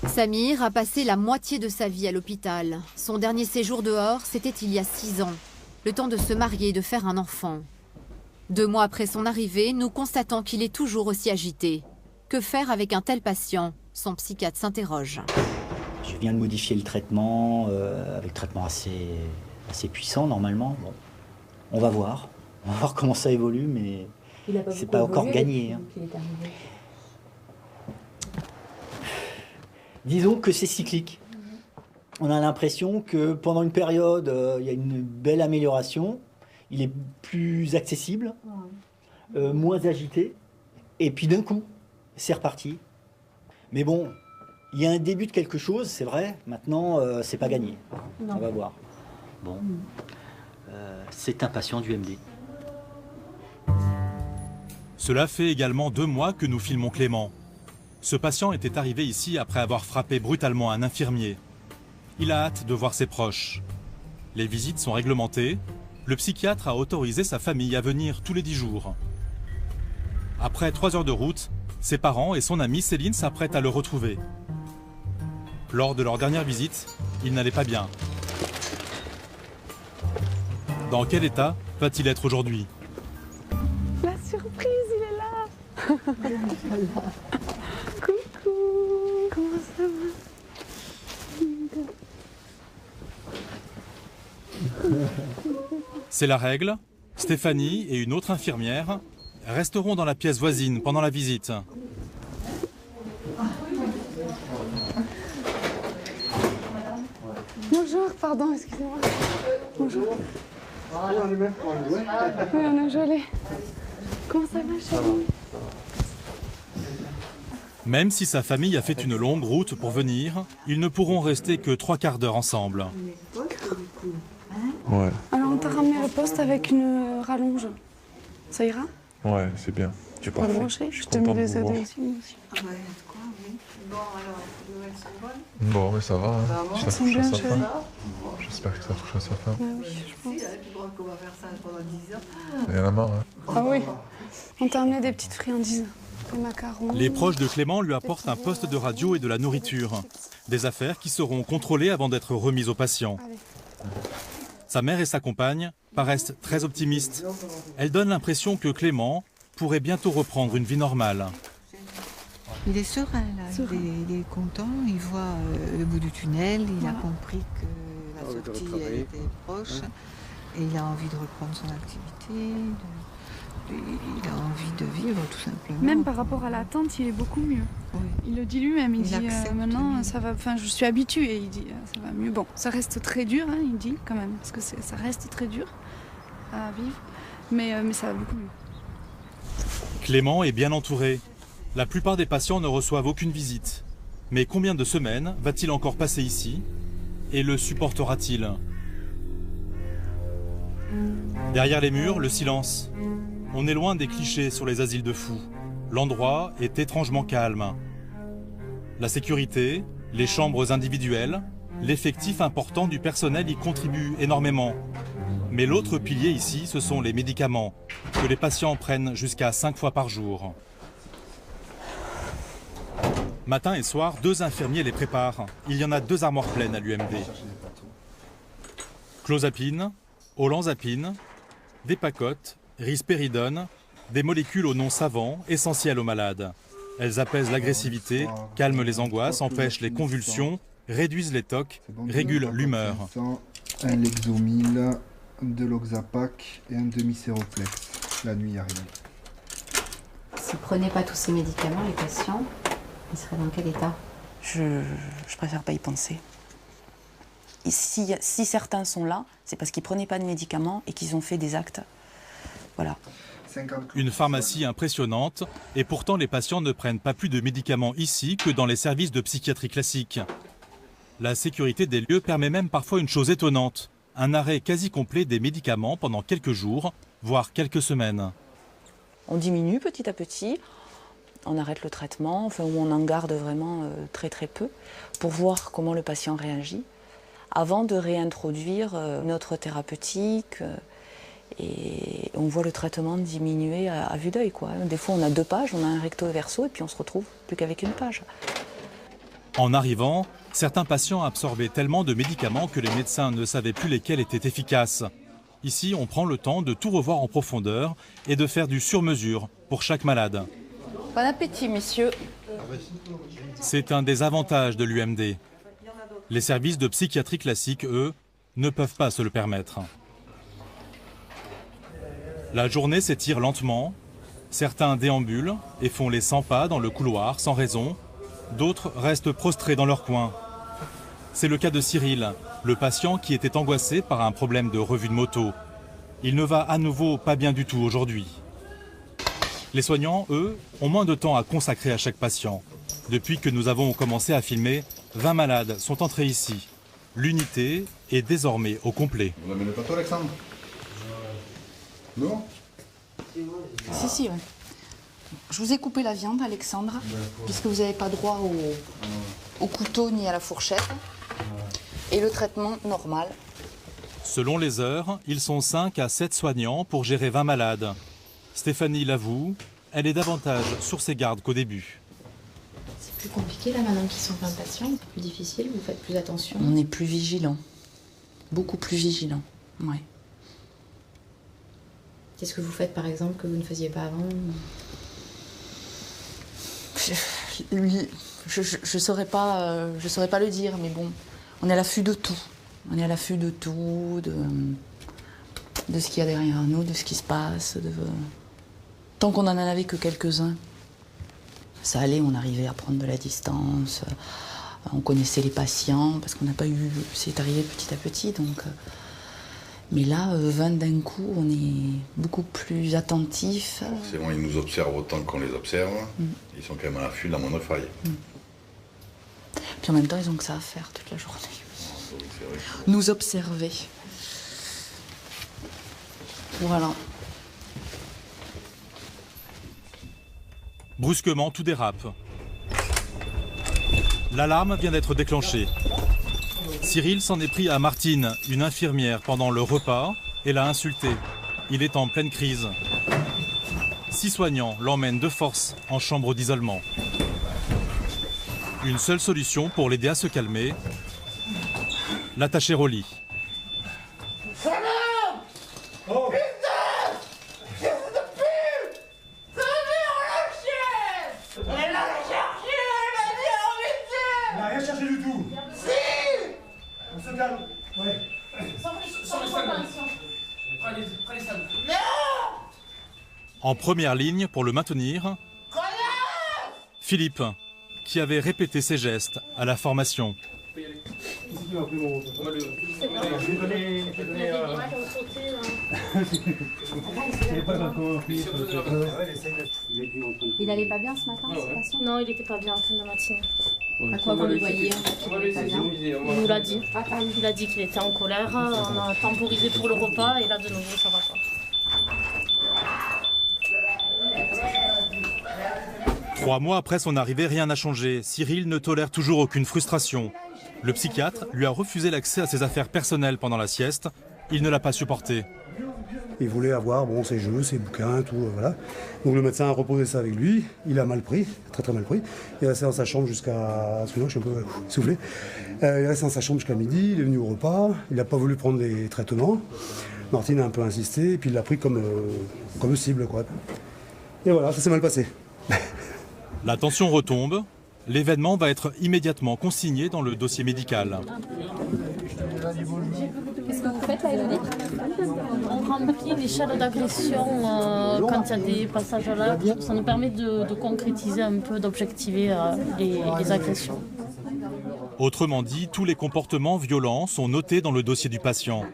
Samir a passé la moitié de sa vie à l'hôpital. Son dernier séjour dehors, c'était il y a 6 ans. Le temps de se marier et de faire un enfant. 2 mois après son arrivée, nous constatons qu'il est toujours aussi agité. Que faire avec un tel patient? Son psychiatre s'interroge. Je viens de modifier le traitement, avec traitement assez puissant normalement. Bon, on va voir comment ça évolue, mais c'est pas encore gagné. Hein. Disons que c'est cyclique. On a l'impression que pendant une période, il y a une belle amélioration, il est plus accessible, moins agité, et puis d'un coup, c'est reparti. Mais bon, il y a un début de quelque chose, c'est vrai. Maintenant, c'est pas gagné. Non. On va voir. Bon, c'est un patient du MD. Cela fait également 2 mois que nous filmons Clément. Ce patient était arrivé ici après avoir frappé brutalement un infirmier. Il a hâte de voir ses proches. Les visites sont réglementées. Le psychiatre a autorisé sa famille à venir tous les 10 jours. Après 3 heures de route, ses parents et son amie Céline s'apprêtent à le retrouver. Lors de leur dernière visite, il n'allait pas bien. Dans quel état va-t-il être aujourd'hui? La surprise, il est là. Coucou, comment ça va? C'est la règle. Stéphanie et une autre infirmière resteront dans la pièce voisine pendant la visite. Bonjour, pardon, excusez-moi. Bonjour. Oui, on est gelé. Comment ça va, chérie? Même si sa famille a fait une longue route pour venir, ils ne pourront rester que 3 quarts d'heure ensemble. Ouais. Alors on t'a ramené le poste avec une rallonge. Ça ira? Ouais, c'est bien. Tu peux je t'ai mis les aides aussi, moi aussi. Ah bah, quoi, oui. Bon, alors, les nouvelles sont bonnes? Bon, mais ça va. Hein. Elles sont bien, chérie. J'espère que ça couche à sa fin. Oui, je pense. Si, elle est plus grande qu'on va faire ça pendant 10 ans. Il y en a marre, hein. Ah oui. On t'a amené des petites friandises. Des macarons. Les proches de Clément lui apportent un poste de radio et de la nourriture. Des affaires qui seront contrôlées avant d'être remises aux patients. Sa mère et sa compagne paraissent très optimistes. Elles donnent l'impression que Clément pourrait bientôt reprendre une vie normale. Il est serein, là. Il est content, il voit le bout du tunnel, il a compris que la sortie elle était proche et il a envie de reprendre son activité, il a envie de vivre tout simplement. Même par rapport à l'attente, il est beaucoup mieux. Oui. Il le dit lui-même, il dit maintenant ça va, enfin je suis habitué, il dit ça va mieux. Bon, ça reste très dur, hein, il dit quand même, parce que ça reste très dur à vivre, mais ça va beaucoup mieux. Clément est bien entouré. La plupart des patients ne reçoivent aucune visite. Mais combien de semaines va-t-il encore passer ici? Et le supportera-t-il? Derrière les murs, le silence. On est loin des clichés sur les asiles de fous. L'endroit est étrangement calme. La sécurité, les chambres individuelles, l'effectif important du personnel y contribue énormément. Mais l'autre pilier ici, ce sont les médicaments, que les patients prennent jusqu'à 5 fois par jour. Matin et soir, 2 infirmiers les préparent. Il y en a 2 armoires pleines à l'UMD. Clozapine, olanzapine, Dépakote, risperidone, des molécules au nom savant, essentielles aux malades. Elles apaisent l'agressivité, calment les angoisses, empêchent les convulsions, réduisent les tocs, régulent l'humeur. Un Lexomil, 2 Loxapac et un demi-séroplex. La nuit, il n'y a rien. S'ils ne prenaient pas tous ces médicaments, les patients, ils seraient dans quel état? Je préfère pas y penser. Et si certains sont là, c'est parce qu'ils ne prenaient pas de médicaments et qu'ils ont fait des actes. Voilà. Une pharmacie impressionnante, et pourtant les patients ne prennent pas plus de médicaments ici que dans les services de psychiatrie classique. La sécurité des lieux permet même parfois une chose étonnante, un arrêt quasi complet des médicaments pendant quelques jours, voire quelques semaines. On diminue petit à petit, on arrête le traitement, enfin, ou on en garde vraiment très très peu, pour voir comment le patient réagit, avant de réintroduire une autre thérapeutique. Et on voit le traitement diminuer à vue d'œil, quoi. Des fois, on a 2 pages, on a un recto et verso, et puis on se retrouve plus qu'avec une page. En arrivant, certains patients absorbaient tellement de médicaments que les médecins ne savaient plus lesquels étaient efficaces. Ici, on prend le temps de tout revoir en profondeur et de faire du sur-mesure pour chaque malade. Bon appétit, messieurs. C'est un des avantages de l'UMD. Les services de psychiatrie classique, eux, ne peuvent pas se le permettre. La journée s'étire lentement. Certains déambulent et font les 100 pas dans le couloir sans raison. D'autres restent prostrés dans leur coin. C'est le cas de Cyril, le patient qui était angoissé par un problème de revue de moto. Il ne va à nouveau pas bien du tout aujourd'hui. Les soignants, eux, ont moins de temps à consacrer à chaque patient. Depuis que nous avons commencé à filmer, 20 malades sont entrés ici. L'unité est désormais au complet. Vous l'amenez pas toi, Alexandre? Non? Si, ouais. Je vous ai coupé la viande, Alexandre, puisque vous n'avez pas droit au couteau ni à la fourchette. Et le traitement normal. Selon les heures, ils sont 5 à 7 soignants pour gérer 20 malades. Stéphanie l'avoue, elle est davantage sur ses gardes qu'au début. C'est plus compliqué là maintenant qu'ils sont 20 patients, c'est plus difficile, vous faites plus attention. On est plus vigilant, beaucoup plus vigilant, ouais. Qu'est-ce que vous faites par exemple que vous ne faisiez pas avant? Je saurais pas le dire, mais bon, on est à l'affût de tout. On est à l'affût de tout, de ce qu'il y a derrière nous, de ce qui se passe. Tant qu'on n'en avait que quelques-uns, ça allait, on arrivait à prendre de la distance. On connaissait les patients, parce qu'on n'a pas eu... C'est arrivé petit à petit, donc... Mais là, 20 d'un coup, on est beaucoup plus attentifs. Forcément, ils nous observent autant qu'on les observe. Ils sont quand même à l'affût de la moindre faille. Puis en même temps, ils ont que ça à faire toute la journée. Nous observer. Voilà. Brusquement, tout dérape. L'alarme vient d'être déclenchée. Cyril s'en est pris à Martine, une infirmière, pendant le repas, et l'a insulté. Il est en pleine crise. 6 soignants l'emmènent de force en chambre d'isolement. Une seule solution pour l'aider à se calmer, l'attacher au lit. En première ligne pour le maintenir, Philippe, qui avait répété ses gestes à la formation. Il allait pas bien ce matin, ce patient? Non, il était pas bien en fin de matinée. À quoi vous le voyez? Il nous l'a dit. Il a dit qu'il était en colère. On a temporisé pour le repas et là de nouveau ça va pas. 3 mois après son arrivée, rien n'a changé. Cyril ne tolère toujours aucune frustration. Le psychiatre lui a refusé l'accès à ses affaires personnelles pendant la sieste Il ne l'a pas supporté. Il voulait avoir ses jeux, ses bouquins, tout, voilà. Donc le médecin a reposé ça avec lui, il a mal pris, très mal pris. Il est resté dans sa chambre jusqu'à... Excusez-moi, je suis un peu soufflé. Il est resté dans sa chambre jusqu'à midi, il est venu au repas, il n'a pas voulu prendre les traitements. Martine a un peu insisté, et puis il l'a pris comme cible, quoi. Et voilà, ça s'est mal passé. La tension retombe. L'événement va être immédiatement consigné dans le dossier médical. Qu'est-ce que vous faites là, Elodie? On remplit l'échelle d'agression quand il y a des passages à l'acte. Ça nous permet de concrétiser un peu, d'objectiver les agressions. Autrement dit, tous les comportements violents sont notés dans le dossier du patient.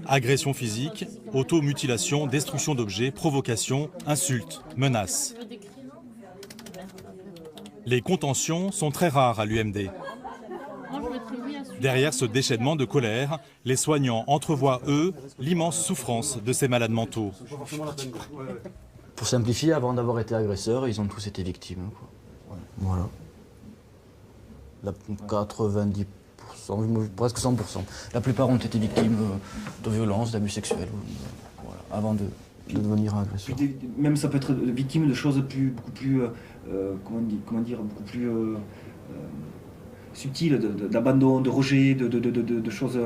Agression physique, automutilation, destruction d'objets, provocation, insultes, menaces. Les contentions sont très rares à l'UMD. Derrière ce déchaînement de colère, les soignants entrevoient, eux, l'immense souffrance de ces malades mentaux. Pour simplifier, avant d'avoir été agresseurs, ils ont tous été victimes, quoi. Voilà. 90%, presque 100%. La plupart ont été victimes de violences, d'abus sexuels, voilà, avant de devenir agresseurs. Même ça peut être victime de choses beaucoup plus beaucoup plus subtiles, d'abandon, de rejet, de choses.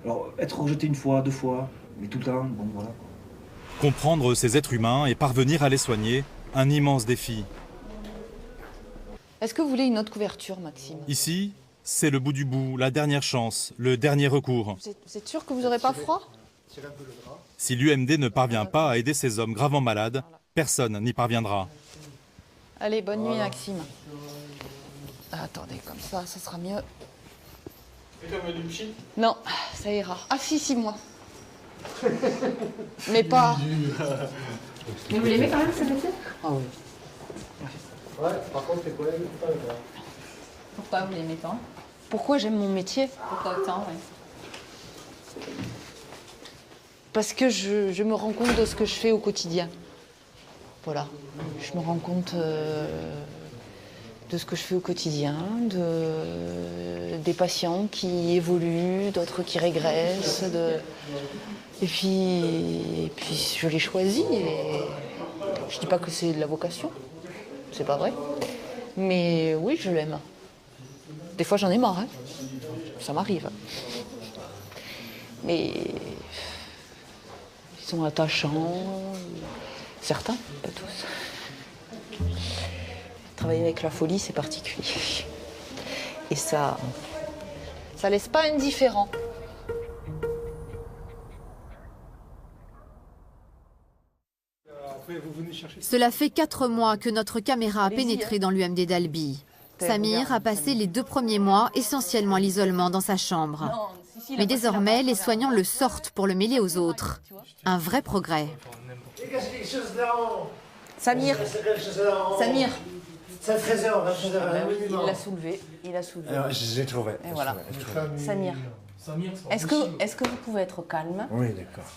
Alors être rejeté une fois, deux fois, mais tout le temps, bon voilà. Comprendre ces êtres humains et parvenir à les soigner, un immense défi. Est-ce que vous voulez une autre couverture, Maxime? Ici, c'est le bout du bout, la dernière chance, le dernier recours. Vous êtes sûr que vous n'aurez pas froid? Si l'UMD ne parvient pas à aider ces hommes gravement malades, personne n'y parviendra. Allez, bonne nuit, Maxime. Attendez, comme ça sera mieux. Non, ça ira. Ah si, moi. Mais pas... Mais vous l'aimez quand même, ce métier? Ah oui. Ouais, par contre, tes collègues, pas le voir. Pourquoi vous l'aimez pas? Pourquoi j'aime mon métier? Pourquoi autant, oui. Parce que je me rends compte de ce que je fais au quotidien. Voilà. Je me rends compte de ce que je fais au quotidien, des patients qui évoluent, d'autres qui régressent. Et puis je les choisis. Et je dis pas que c'est de la vocation, c'est pas vrai. Mais oui, je l'aime. Des fois, j'en ai marre, hein. Ça m'arrive. Mais ils sont attachants, certains, pas tous. Travailler avec la folie, c'est particulier. Et ça laisse pas indifférent. Cela fait 4 mois que notre caméra a pénétré dans l'UMD d'Albi. Samir a passé les 2 premiers mois essentiellement à l'isolement dans sa chambre. Mais désormais, les soignants le sortent pour le mêler aux autres. Un vrai progrès. Samir. Samir. C'est un trésor. Il l'a soulevé. Il a soulevé. Alors, je l'ai trouvé. Et voilà. Samir. Est-ce que vous pouvez être calme? Oui, d'accord.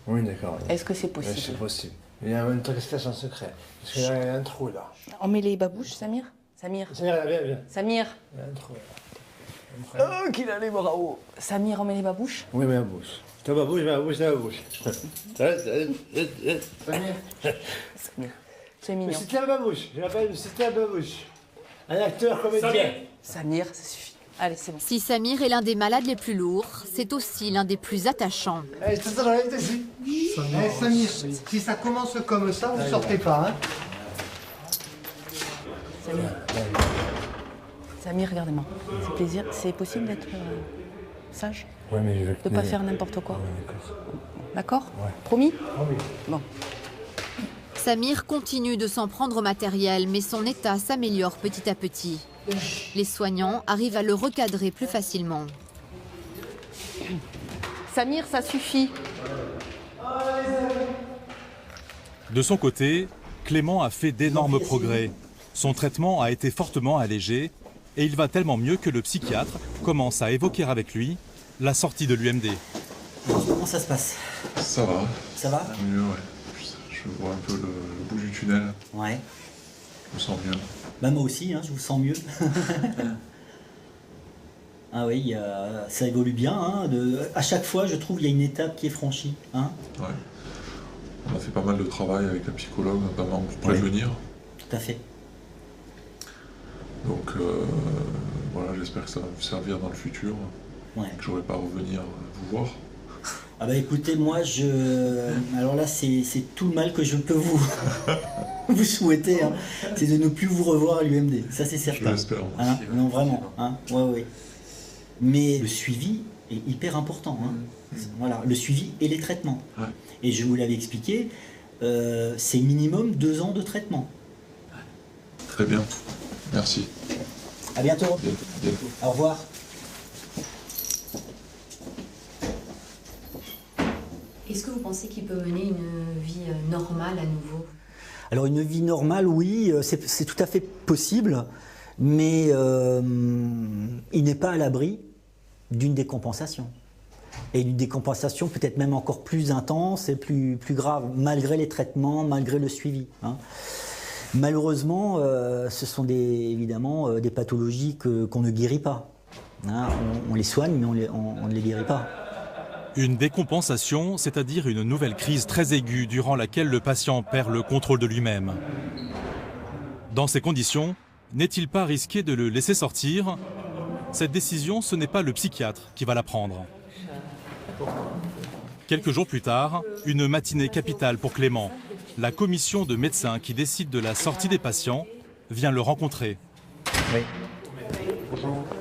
Oui, d'accord. Est-ce que c'est possible? C'est possible. Il y a une tristesse en secret. Parce qu'il y a un trou là. On met les babouches, Samir? Samir. Viens. Samir. Il y a un trou là. Oh, qu'il a les bras hauts. Samir, on met les babouches? Oui, mais la bouche. Ta babouche, ma bouche, ta bouche. Samir. C'est mignon. C'était la babouche. Je l'appelle c'était la babouche. Un acteur comédien. Samir, ça suffit. Allez, c'est bon. Si Samir est l'un des malades les plus lourds, c'est aussi l'un des plus attachants. Samir, si ça commence comme ça, vous ne sortez pas. Hein. Samir, regardez-moi. C'est plaisir. C'est possible d'être sage? Oui, mais je vais... De ne pas faire n'importe quoi. D'accord? Ouais. Promis? Promis. Bon. Samir continue de s'en prendre au matériel, mais son état s'améliore petit à petit. Les soignants arrivent à le recadrer plus facilement. Samir, ça suffit. De son côté, Clément a fait d'énormes progrès. Son traitement a été fortement allégé et il va tellement mieux que le psychiatre commence à évoquer avec lui la sortie de l'UMD. Comment ça se passe? Ça va. Ça va? Mieux, ouais. Je vois un peu le bout du tunnel. Ouais. Je me sens bien. Bah moi aussi, hein, je vous sens mieux. Ah oui, ça évolue bien. Hein, à chaque fois, je trouve, il y a une étape qui est franchie. Hein. Ouais. On a fait pas mal de travail avec la psychologue, notamment pour prévenir. Tout à fait. Donc voilà, j'espère que ça va me servir dans le futur, que je n'aurai pas à revenir vous voir. Ah bah écoutez, moi, alors là, c'est tout le mal que je peux vous souhaiter, hein. C'est de ne plus vous revoir à l'UMD, ça c'est certain. Je l'espère. Hein, non, vraiment. Hein, ouais. Mais le suivi est hyper important. Hein. Voilà, le suivi et les traitements. Ouais. Et je vous l'avais expliqué, c'est minimum 2 ans de traitement. Très bien, merci. À bientôt. Bientôt. Au revoir. Est-ce que vous pensez qu'il peut mener une vie normale à nouveau? Alors une vie normale, oui, c'est tout à fait possible, mais il n'est pas à l'abri d'une décompensation. Et une décompensation peut-être même encore plus intense et plus grave, malgré les traitements, malgré le suivi. Hein. Malheureusement, ce sont évidemment des pathologies qu'on ne guérit pas. Hein. On les soigne, mais on ne les guérit pas. Une décompensation, c'est-à-dire une nouvelle crise très aiguë durant laquelle le patient perd le contrôle de lui-même. Dans ces conditions, n'est-il pas risqué de le laisser sortir? Cette décision, ce n'est pas le psychiatre qui va la prendre. Quelques jours plus tard, une matinée capitale pour Clément. La commission de médecins qui décide de la sortie des patients vient le rencontrer. Oui.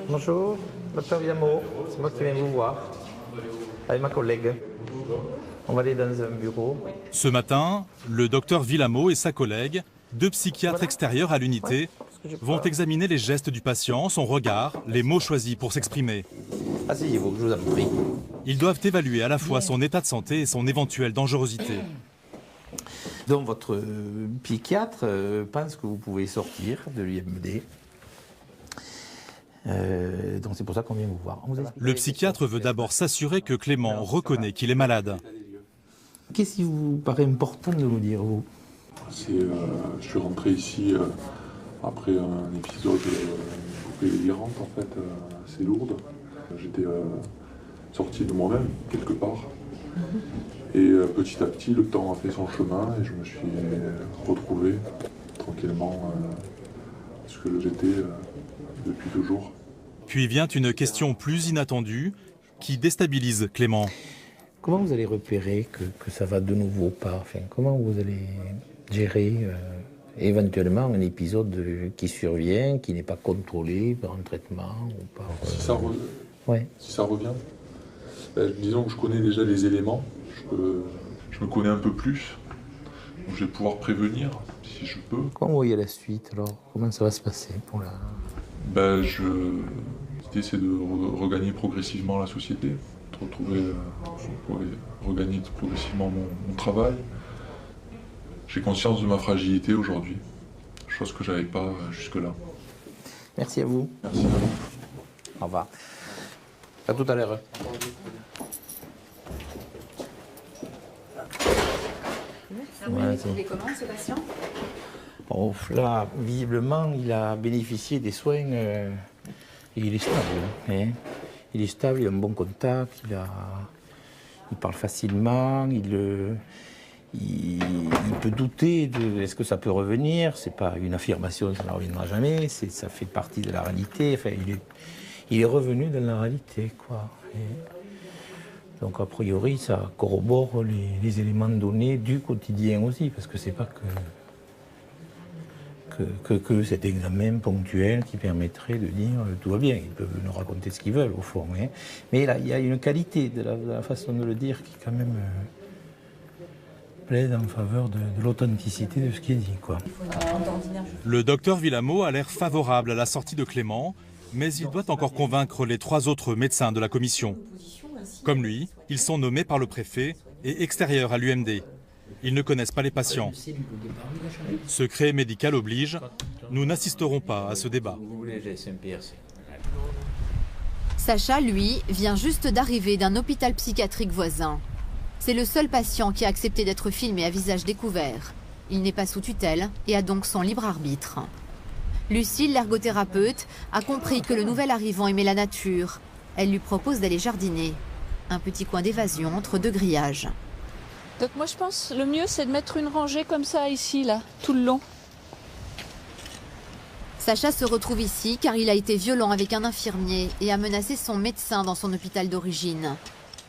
Bonjour, docteur Villamo, c'est moi qui viens vous voir. Avec ma collègue. On va aller dans un bureau. Ce matin, le docteur Villamo et sa collègue, 2 psychiatres extérieurs à l'unité, vont examiner les gestes du patient, son regard, les mots choisis pour s'exprimer. Asseyez-vous, je vous en prie. Ils doivent évaluer à la fois son état de santé et son éventuelle dangerosité. Donc votre psychiatre pense que vous pouvez sortir de l'UMD. Donc c'est pour ça qu'on vient vous voir. Le psychiatre veut d'abord s'assurer que Clément reconnaît qu'il est malade. Qu'est-ce qui vous paraît important de nous dire, vous? Je suis rentré ici après un épisode délirante, en fait, assez lourde. J'étais sorti de moi-même, quelque part. Et petit à petit, le temps a fait son chemin et je me suis retrouvé tranquillement ce que j'étais depuis toujours. Puis vient une question plus inattendue qui déstabilise Clément. Comment vous allez repérer que ça va de nouveau pas? Enfin, comment vous allez gérer éventuellement un épisode qui survient, qui n'est pas contrôlé par un traitement ou par... Si ça revient, disons que je connais déjà les éléments, je me connais un peu plus, donc je vais pouvoir prévenir si je peux. Comment vous voyez la suite alors? Comment ça va se passer pour la... L'idée c'est de regagner progressivement la société, de regagner progressivement mon travail. J'ai conscience de ma fragilité aujourd'hui, chose que je n'avais pas jusque-là. Merci à vous. Merci à vous. Au revoir. À tout à l'heure. Vous l'avez trouvé comment, ce patient? Oh, là, visiblement, il a bénéficié des soins et il est stable. Hein. Il est stable, il a un bon contact, il parle facilement, il peut douter de est-ce que ça peut revenir. C'est pas une affirmation, ça ne reviendra jamais, ça fait partie de la réalité. Enfin, il est revenu dans la réalité, quoi. Donc a priori, ça corrobore les éléments donnés du quotidien aussi, parce que c'est pas que cet examen ponctuel qui permettrait de dire tout va bien. Ils peuvent nous raconter ce qu'ils veulent au fond. Hein. Mais là, il y a une qualité de la façon de le dire qui quand même plaide en faveur de l'authenticité de ce qui est dit, quoi. Le docteur Villamo a l'air favorable à la sortie de Clément, mais il doit encore convaincre les 3 autres médecins de la commission. Comme lui, ils sont nommés par le préfet et extérieurs à l'UMD. Ils ne connaissent pas les patients. Secret médical oblige, nous n'assisterons pas à ce débat. Sacha, lui, vient juste d'arriver d'un hôpital psychiatrique voisin. C'est le seul patient qui a accepté d'être filmé à visage découvert. Il n'est pas sous tutelle et a donc son libre arbitre. Lucille, l'ergothérapeute, a compris que le nouvel arrivant aimait la nature. Elle lui propose d'aller jardiner. Un petit coin d'évasion entre deux grillages. Donc moi je pense le mieux c'est de mettre une rangée comme ça ici, là, tout le long. Sacha se retrouve ici car il a été violent avec un infirmier et a menacé son médecin dans son hôpital d'origine.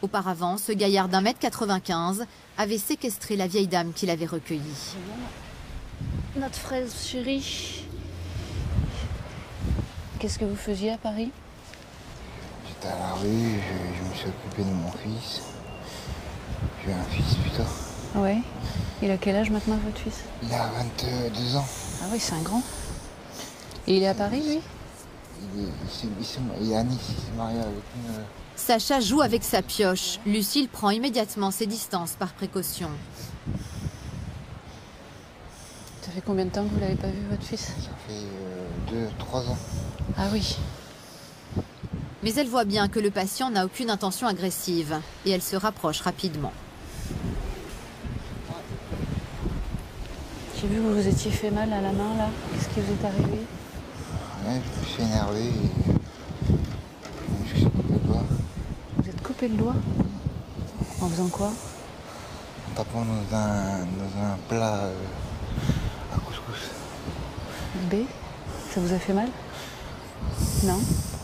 Auparavant, ce gaillard d'1,95 m avait séquestré la vieille dame qu'il avait recueillie. Notre fraise chérie. Qu'est-ce que vous faisiez à Paris? J'étais à la rue, je me suis occupé de mon fils. J'ai un fils plus tard. Ouais. Il a quel âge maintenant votre fils? Il a 22 ans. Ah oui, c'est un grand. Et il est à Paris lui? Il est à Nice, il s'est marié avec une... Sacha joue avec sa pioche. Lucille prend immédiatement ses distances par précaution. Ça fait combien de temps que vous l'avez pas vu votre fils? Ça fait 2-3 ans. Ah oui. Mais elle voit bien que le patient n'a aucune intention agressive et elle se rapproche rapidement. J'ai vu que vous vous étiez fait mal à la main là. Qu'est-ce qui vous est arrivé? Ouais, je me suis énervé et je me suis coupé le doigt. Vous êtes coupé le doigt? En faisant quoi? En tapant dans un plat à couscous. B? Ça vous a fait mal? Non?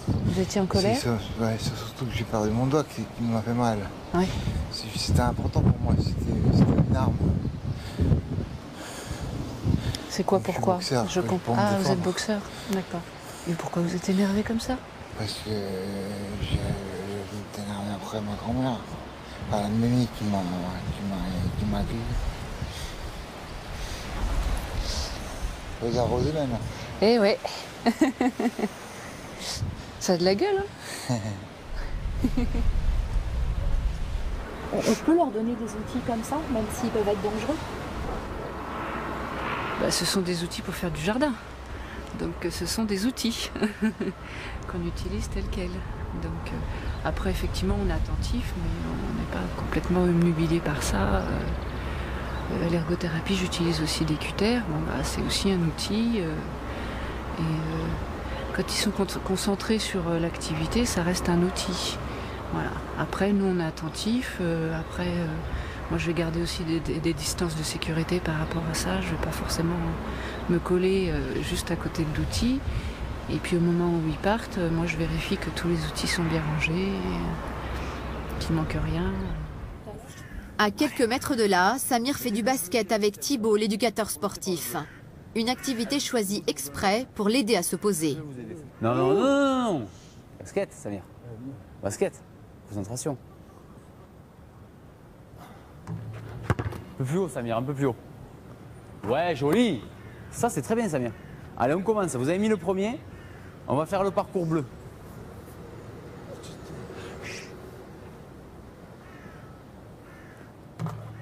Vous étiez en colère? Ouais, c'est surtout que j'ai perdu mon doigt qui m'a fait mal. Oui. C'était important pour moi, c'était une arme. C'est quoi, pourquoi? Je comprends. Ah, vous êtes boxeur? D'accord. Et pourquoi vous êtes énervé comme ça? Parce que j'étais énervé après ma grand-mère. Enfin, la mamie qui m'a accueilli. Vous arrosez maintenant? Eh ouais. Ça a de la gueule, hein. On peut leur donner des outils comme ça, même s'ils peuvent être dangereux? Bah, ce sont des outils pour faire du jardin. Donc ce sont des outils qu'on utilise tels quels. Donc après effectivement on est attentif, mais on n'est pas complètement obnubilé par ça. L'ergothérapie, j'utilise aussi des cutters. Bon, bah, c'est aussi un outil. Quand ils sont concentrés sur l'activité, ça reste un outil. Voilà. Après, nous, on est attentifs. Moi, je vais garder aussi des distances de sécurité par rapport à ça. Je ne vais pas forcément me coller juste à côté de l'outil. Et puis, au moment où ils partent, moi, je vérifie que tous les outils sont bien rangés, qu'il ne manque rien. À quelques mètres de là, Samir fait du basket avec Thibaut, l'éducateur sportif. Une activité choisie exprès pour l'aider à se poser. Non, non, non, non, non. Basket, Samir. Basket. Concentration. Un peu plus haut, Samir, un peu plus haut. Ouais, joli. Ça, c'est très bien, Samir. Allez, on commence. Vous avez mis le premier. On va faire le parcours bleu.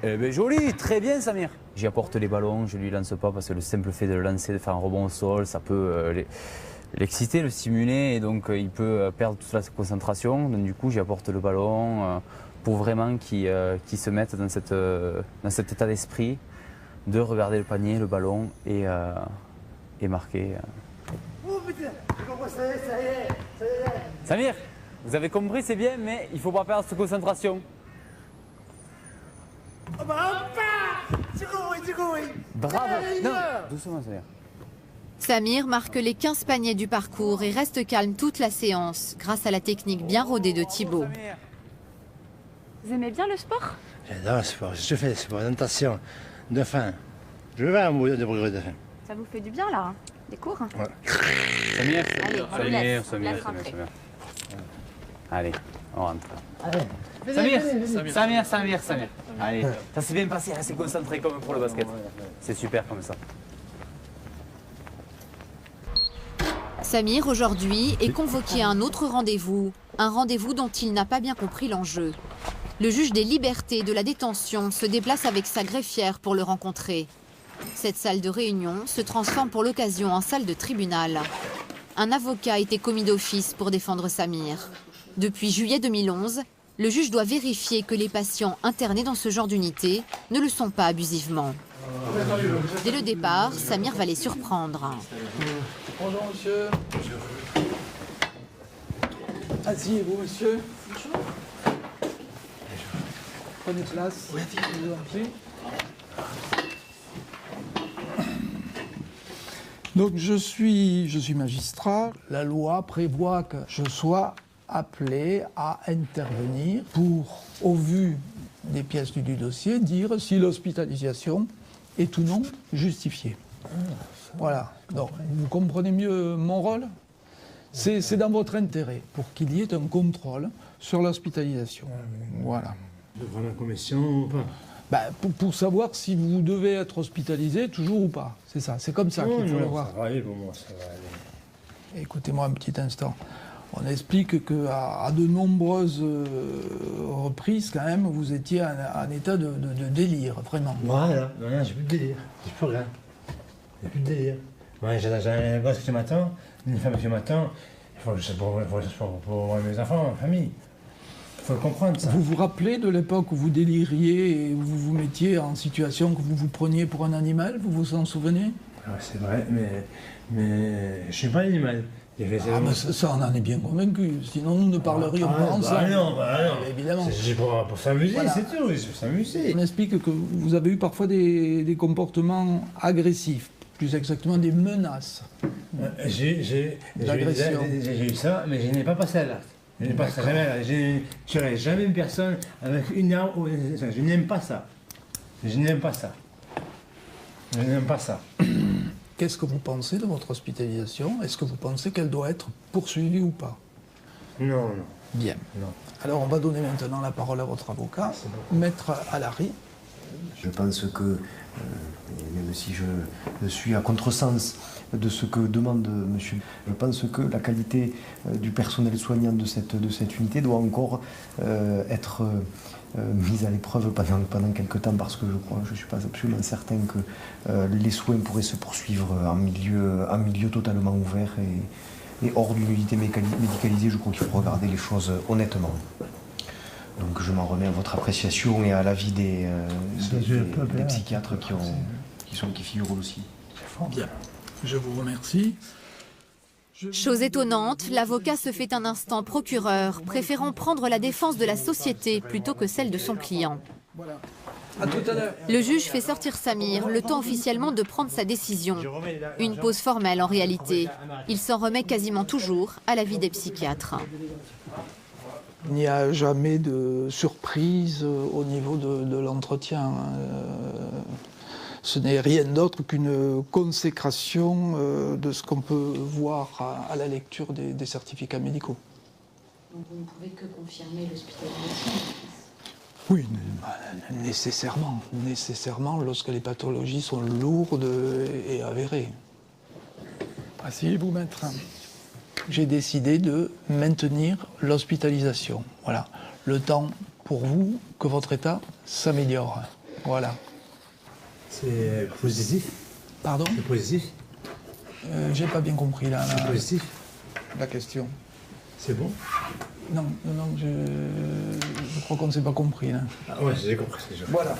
Eh bien, joli. Très bien, Samir. J'y apporte les ballons, je lui lance pas parce que le simple fait de le lancer, de faire un rebond au sol, ça peut l'exciter, le stimuler et donc il peut perdre toute la concentration. Donc du coup, j'y apporte le ballon pour vraiment qu'il se mette dans cet état d'esprit de regarder le panier, le ballon et marquer. Oh putain, j'ai compris, ça y est. Samir, vous avez compris, c'est bien, mais il ne faut pas perdre cette concentration. Oh bah oui. Bravo. Non, doucement, Samir. Samir marque les 15 paniers du parcours et reste calme toute la séance grâce à la technique bien rodée de Thibaut. Vous aimez bien le sport? J'adore le sport. Je fais le sport, natation, de faim. Je vais à mourir de brûler de faim. Ça vous fait du bien là, hein, les cours? Ouais. Samir, Allez, Samir. Allez, on rentre. Allez. Samir. Allez, ça s'est bien passé, restez concentré comme pour le basket. C'est super comme ça. Samir, aujourd'hui, est convoqué à un autre rendez-vous. Un rendez-vous dont il n'a pas bien compris l'enjeu. Le juge des libertés de la détention se déplace avec sa greffière pour le rencontrer. Cette salle de réunion se transforme pour l'occasion en salle de tribunal. Un avocat a été commis d'office pour défendre Samir. Depuis juillet 2011, Le juge doit vérifier que les patients internés dans ce genre d'unité ne le sont pas abusivement. Dès le départ, Samir va les surprendre. Bonjour monsieur. Asseyez-vous monsieur. Bonjour. Prenez place. Oui, je vous en prie. Donc je suis magistrat. La loi prévoit que je sois appelé à intervenir pour, au vu des pièces du dossier, dire si l'hospitalisation est ou non justifiée. Voilà. Donc vous comprenez mieux mon rôle ? C'est dans votre intérêt, pour qu'il y ait un contrôle sur l'hospitalisation. Voilà. Devant la commission ou pas? Pour savoir si vous devez être hospitalisé toujours ou pas. C'est ça, c'est comme ça qu'il faut le voir. Ça va aller pour moi, ça va aller. Écoutez-moi un petit instant. On explique qu'à de nombreuses reprises, quand même, vous étiez en état de délire, vraiment. Voilà, non, j'ai plus de délire, j'ai plus rien. J'ai plus de délire. Moi, j'ai un gosse qui m'attend, une femme qui m'attend. Il faut que je sache pour mes enfants, ma famille. Il faut le comprendre, ça. Vous vous rappelez de l'époque où vous déliriez et où vous vous mettiez en situation que vous vous preniez pour un animal? Vous vous en souvenez? Ouais, c'est vrai, mais je suis pas un animal. Ça, on en est bien convaincu. Sinon, nous ne parlerions pas ensemble. Non. Évidemment. C'est pour s'amuser, voilà. C'est tout, c'est pour s'amuser. On explique que vous avez eu parfois des comportements agressifs, plus exactement des menaces. J'ai eu ça, mais je n'ai pas passé à l'acte. Je n'ai pas passé jamais à l'acte. Je ne tuerai jamais une personne avec une arme. Je n'aime pas ça. Je n'aime pas ça. Je n'aime pas ça. Qu'est-ce que vous pensez de votre hospitalisation? Est-ce que vous pensez qu'elle doit être poursuivie ou pas? Non. Bien. Non. Alors on va donner maintenant la parole à votre avocat, Maître Alary. Je pense que, même si je suis à contresens de ce que demande monsieur, je pense que la qualité du personnel soignant de cette unité doit encore être mise à l'épreuve pendant quelques temps, parce que je ne suis pas absolument certain que les soins pourraient se poursuivre en milieu totalement ouvert et hors d'une unité médicalisée. Je crois qu'il faut regarder les choses honnêtement. Donc je m'en remets à votre appréciation et à l'avis des psychiatres qui figurent aussi. Bien, je vous remercie. Chose étonnante, l'avocat se fait un instant procureur, préférant prendre la défense de la société plutôt que celle de son client. À tout à l'heure. Le juge fait sortir Samir, le temps officiellement de prendre sa décision. Une pause formelle en réalité. Il s'en remet quasiment toujours à l'avis des psychiatres. Il n'y a jamais de surprise au niveau de l'entretien. Ce n'est rien d'autre qu'une consécration de ce qu'on peut voir à la lecture des certificats médicaux. Donc vous ne pouvez que confirmer l'hospitalisation? Oui, nécessairement, lorsque les pathologies sont lourdes et avérées. Asseyez-vous, maître. J'ai décidé de maintenir l'hospitalisation. Voilà. Le temps pour vous que votre état s'améliore. Voilà. C'est positif? Pardon? C'est positif? J'ai pas bien compris là. C'est positif? La question. C'est bon? Non, je crois qu'on ne s'est pas compris là. Ah ouais, j'ai compris. Voilà.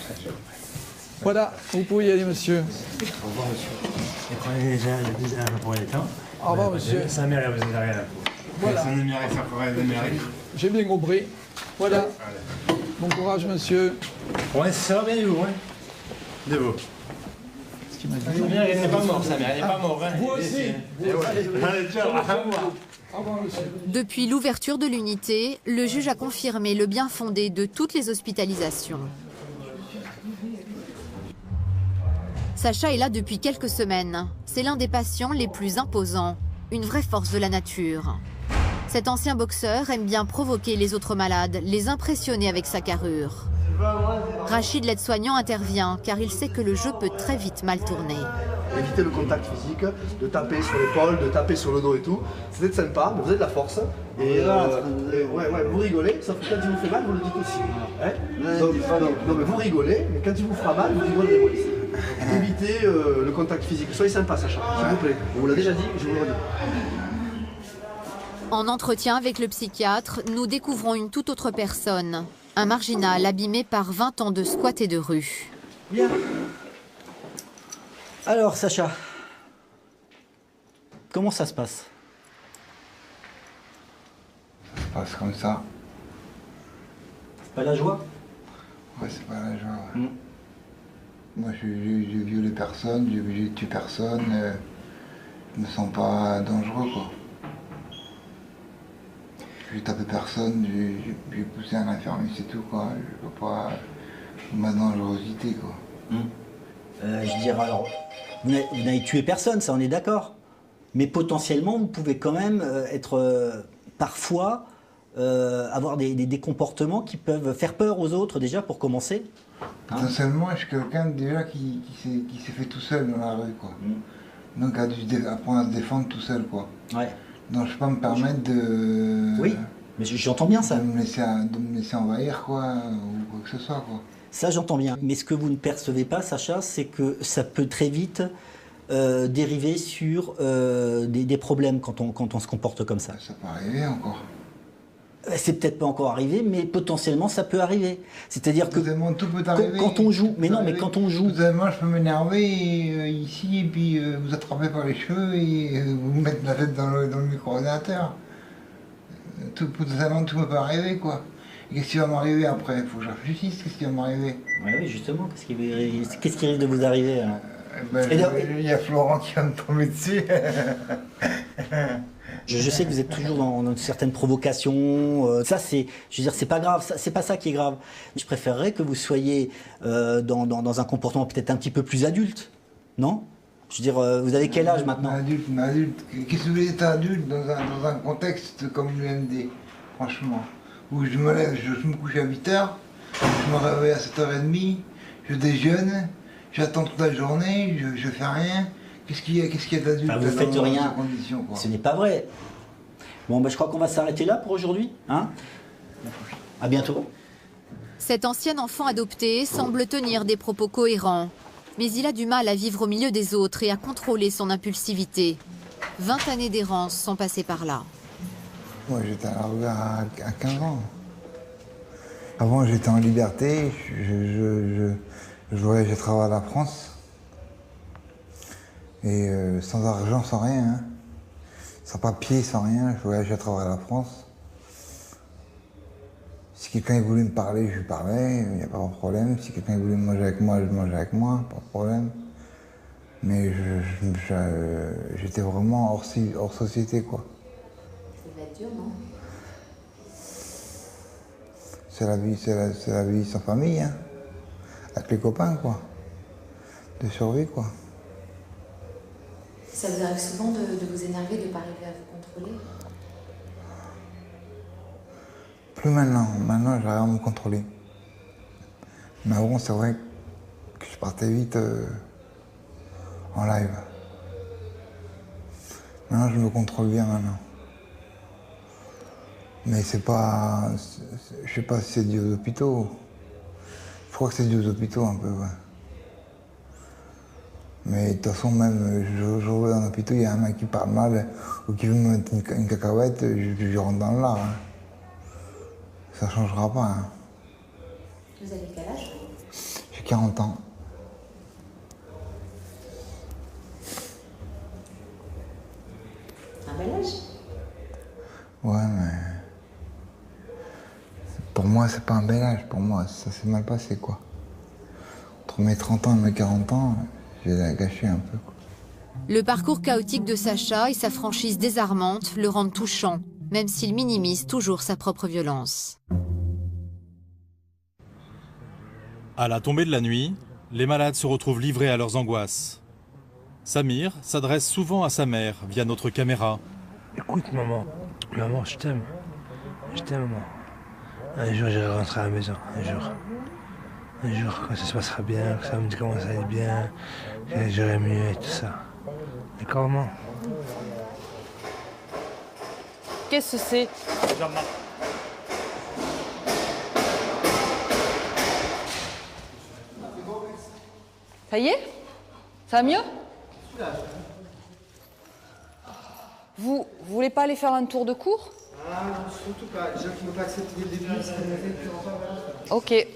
Voilà, vous pouvez y aller, monsieur. Au revoir, monsieur. Et prenez déjà pour les temps. Au revoir, monsieur. Ça mérite, vous n'avez rien. Voilà. Ça ne mérite, ça pourrait ne mérite. J'ai bien compris. Voilà. Bon courage, monsieur. Ouais, ça va bien, vous, hein? De vous. Ce qu'il m'a dit. Il n'est pas mort, ça mérite. Il n'est pas mort, hein? Vous aussi. Allez, ciao. Depuis l'ouverture de l'unité, le juge a confirmé le bien fondé de toutes les hospitalisations. Sacha est là depuis quelques semaines. C'est l'un des patients les plus imposants, une vraie force de la nature. Cet ancien boxeur aime bien provoquer les autres malades, les impressionner avec sa carrure. Rachid, l'aide-soignant, intervient car il sait que le jeu peut très vite mal tourner. Éviter le contact physique, de taper sur l'épaule, de taper sur le dos et tout. C'est sympa, mais vous avez de la force. Et vous rigolez, sauf que quand il vous fait mal, vous le dites aussi. Hein? Non, mais vous rigolez, mais quand il vous fera mal, vous rigolerez aussi. Évitez le contact physique. Soyez sympa, Sacha, s'il vous plaît. On vous l'a déjà dit, je vous le redis. En entretien avec le psychiatre, nous découvrons une toute autre personne. Un marginal abîmé par 20 ans de squat et de rue. Bien. Alors, Sacha, comment ça se passe? Ça se passe comme ça. C'est pas la joie? Ouais, c'est pas la joie. Ouais. Moi, j'ai violé personne, j'ai tué personne. Je me sens pas dangereux, quoi. J'ai tapé personne, j'ai poussé un infirmier, c'est tout, quoi. Je veux pas ma dangerosité, quoi. Je dirais alors, vous n'avez tué personne, ça on est d'accord. Mais potentiellement, vous pouvez quand même être parfois avoir des comportements qui peuvent faire peur aux autres déjà pour commencer. Potentiellement, je suis quelqu'un déjà qui s'est fait tout seul dans la rue, quoi. Donc a dû apprendre à se défendre tout seul, quoi. Ouais. Donc je peux pas me permettre de... Oui, mais j'entends bien ça. De me laisser envahir, quoi, ou quoi que ce soit, quoi. Ça, j'entends bien. Mais ce que vous ne percevez pas, Sacha, c'est que ça peut très vite dériver sur des problèmes quand on se comporte comme ça. Ça peut arriver encore. C'est peut-être pas encore arrivé, mais potentiellement ça peut arriver. C'est-à-dire que tout peut arriver. Quand on joue, mais non, mais quand on joue... Totalement, je peux m'énerver ici, et puis vous attraper par les cheveux et vous mettre la tête dans le micro-ordinateur. Totalement, tout me peut arriver, quoi. Qu'est-ce qui va m'arriver après? Il faut que je réfléchisse, qu'est-ce qui va m'arriver? Oui, justement, qu'est-ce qui risque de vous arriver alors? Il y a Florent qui va me tomber dessus. Je sais que vous êtes toujours dans une certaine provocation. Ça, je veux dire, c'est pas grave. C'est pas ça qui est grave. Je préférerais que vous soyez dans un comportement peut-être un petit peu plus adulte, non? Je veux dire, vous avez quel âge maintenant? Adulte. Qu'est-ce que vous voulez être adulte dans un contexte comme l'UMD, franchement? Où je me lève, je me couche à 8h, je me réveille à 7h30, je déjeune, j'attends toute la journée, je fais rien. Qu'est-ce qu'il y a d'adulte vous faites rien. Conditions, quoi. Ce n'est pas vrai. Bon, je crois qu'on va s'arrêter là pour aujourd'hui. Hein? À bientôt. Cet ancien enfant adopté semble tenir des propos cohérents. Mais il a du mal à vivre au milieu des autres et à contrôler son impulsivité. 20 années d'errance sont passées par là. Moi, j'étais à la rue à 15 ans. Avant, j'étais en liberté. Je voyageais à travers la France. Et sans argent, sans rien. Hein. Sans papier, sans rien. Je voyageais à travers la France. Si quelqu'un voulait me parler, je lui parlais. Il n'y a pas de problème. Si quelqu'un voulait manger avec moi, je mangeais avec moi. Pas de problème. Mais j'étais vraiment hors société, quoi. Ça va être dur, non? C'est la vie sans famille, hein. Avec les copains, quoi. De survie, quoi. Ça vous arrive souvent de vous énerver, de ne pas arriver à vous contrôler? Plus maintenant. Maintenant, j'arrive à me contrôler. Mais avant, c'est vrai que je partais vite en live. Maintenant, je me contrôle bien maintenant. Mais c'est pas... Je sais pas si c'est dû aux hôpitaux. Je crois que c'est dû aux hôpitaux un peu, ouais. Mais de toute façon, même, je vais dans l'hôpital, il y a un mec qui parle mal ou qui veut me mettre une cacahuète, je rentre dans l'art. Hein. Ça ne changera pas. Hein. Vous avez quel âge? J'ai 40 ans. Un bel âge? Ouais, mais... Pour moi, c'est pas un bel âge. Pour moi, ça s'est mal passé, quoi. Entre mes 30 ans et mes 40 ans... J'ai la gâché un peu, quoi. Le parcours chaotique de Sacha et sa franchise désarmante le rendent touchant, même s'il minimise toujours sa propre violence. À la tombée de la nuit, les malades se retrouvent livrés à leurs angoisses. Samir s'adresse souvent à sa mère via notre caméra. Écoute, maman, je t'aime. Je t'aime, maman. Un jour, j'irai rentrer à la maison, un jour. Un jour, quand ça se passera bien, que ça me commence à aller bien, que j'irai mieux et tout ça. D'accord, maman? Qu'est-ce que c'est? Ça y est? Ça va mieux? Vous voulez pas aller faire un tour de cours? Ah non, surtout pas. Les gens qui n'ont pas accepté dès le début, c'était Ok.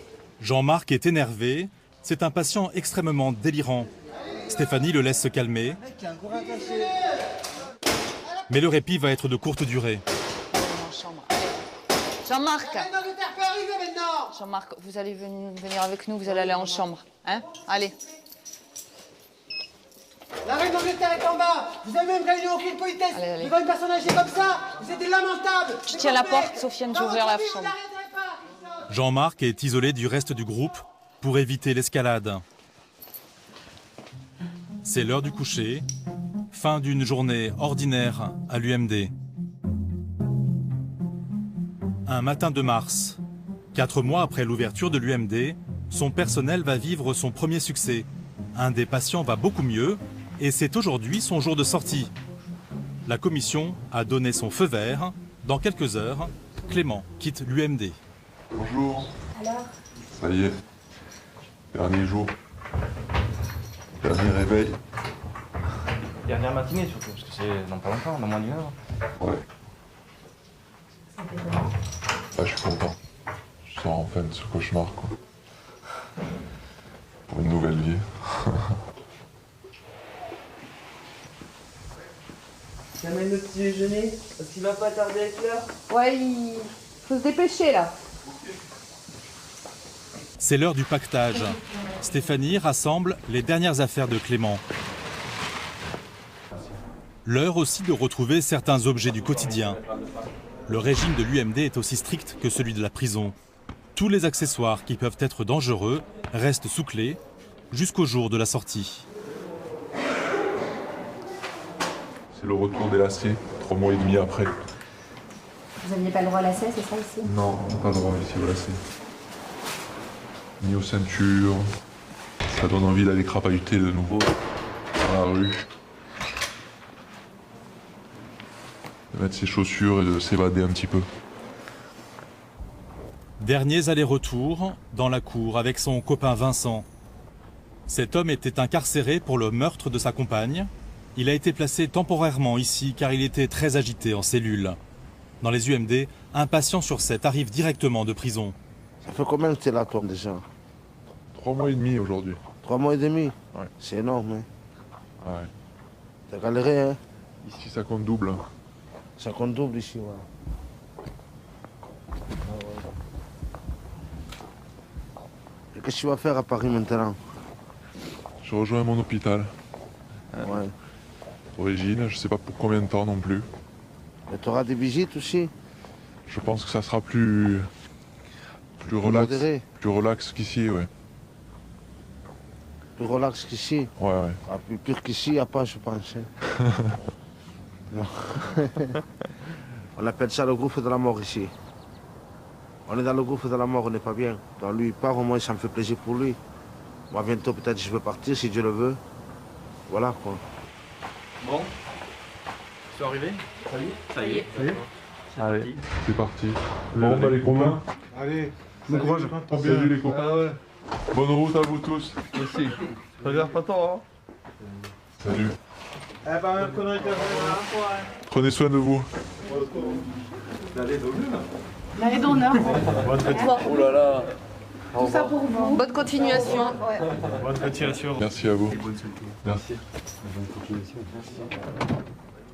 Jean-Marc est énervé. C'est un patient extrêmement délirant. Stéphanie le laisse se calmer. Mais le répit va être de courte durée. Jean-Marc. Jean-Marc, vous allez venir avec nous, vous allez aller en chambre. Hein? Allez. La reine d'Angleterre est en bas. Vous avez même réuni aucune politesse. Allez. Devant une personne âgée comme ça, vous êtes lamentable. Je tiens la porte, Sofiane, j'ai ouvert la chambre. Jean-Marc est isolé du reste du groupe pour éviter l'escalade. C'est l'heure du coucher, fin d'une journée ordinaire à l'UMD. Un matin de mars, 4 mois après l'ouverture de l'UMD, son personnel va vivre son premier succès. Un des patients va beaucoup mieux et c'est aujourd'hui son jour de sortie. La commission a donné son feu vert. Dans quelques heures, Clément quitte l'UMD. Bonjour. Alors? Ça y est. Dernier jour. Dernier réveil. Dernière matinée surtout, parce que c'est dans pas longtemps, dans moins d'une heure. Ouais. Ah, je suis content. Je sors enfin de ce cauchemar, quoi. Pour une nouvelle vie. J'amène le petit déjeuner, parce qu'il va pas tarder avec l'heure. Ouais, il faut se dépêcher là. C'est l'heure du pactage. Stéphanie rassemble les dernières affaires de Clément. L'heure aussi de retrouver certains objets du quotidien. Le régime de l'UMD est aussi strict que celui de la prison. Tous les accessoires qui peuvent être dangereux restent sous clé jusqu'au jour de la sortie. C'est le retour des lacets, 3 mois et demi après. Vous n'aviez pas le droit à lacets, c'est ça ici? Non, on n'a pas le droit ici au lacet. Ni aux ceintures. Ça donne envie d'aller crapahuter de nouveau dans la rue. De mettre ses chaussures et de s'évader un petit peu. Derniers allers-retours dans la cour avec son copain Vincent. Cet homme était incarcéré pour le meurtre de sa compagne. Il a été placé temporairement ici car il était très agité en cellule. Dans les UMD, un patient sur 7 arrive directement de prison. Ça fait combien que tu es là, toi, déjà? 3 mois et demi aujourd'hui. 3 mois et demi? Ouais. C'est énorme, hein? Ouais. T'as galéré, hein? Ici, ça compte double. Ça compte double ici, ouais. Et qu'est-ce que tu vas faire à Paris maintenant? Je rejoins mon hôpital. Ouais. D'origine, je sais pas pour combien de temps non plus. Et tu auras des visites aussi? Je pense que ça sera plus relax. Modéré. Plus relax qu'ici, ouais. Plus relax qu'ici? Ouais, ouais. Ah, plus pire qu'ici, il n'y a pas, je pense. hein. Non. On appelle ça le gouffre de la mort ici. On est dans le gouffre de la mort, on n'est pas bien. Donc lui, il part, au moins ça me fait plaisir pour lui. Moi, bientôt, peut-être, je vais partir, si Dieu le veut. Voilà, quoi. Bon, ils sont arrivés? Salut. Ça y est. Allez, c'est parti. Bon, bah les copains. Allez, bon courage. Salut les copains. Ah ouais. Bonne route à vous tous. Merci. Regarde pas tant, hein. Salut. Eh ben, même connerie que la dernière fois, hein. Prenez soin de vous. L'allée d'honneur. L'année d'honneur. Oh là là. Tout ça pour vous. Bonne continuation. Bonne continuation. Merci à vous. Merci.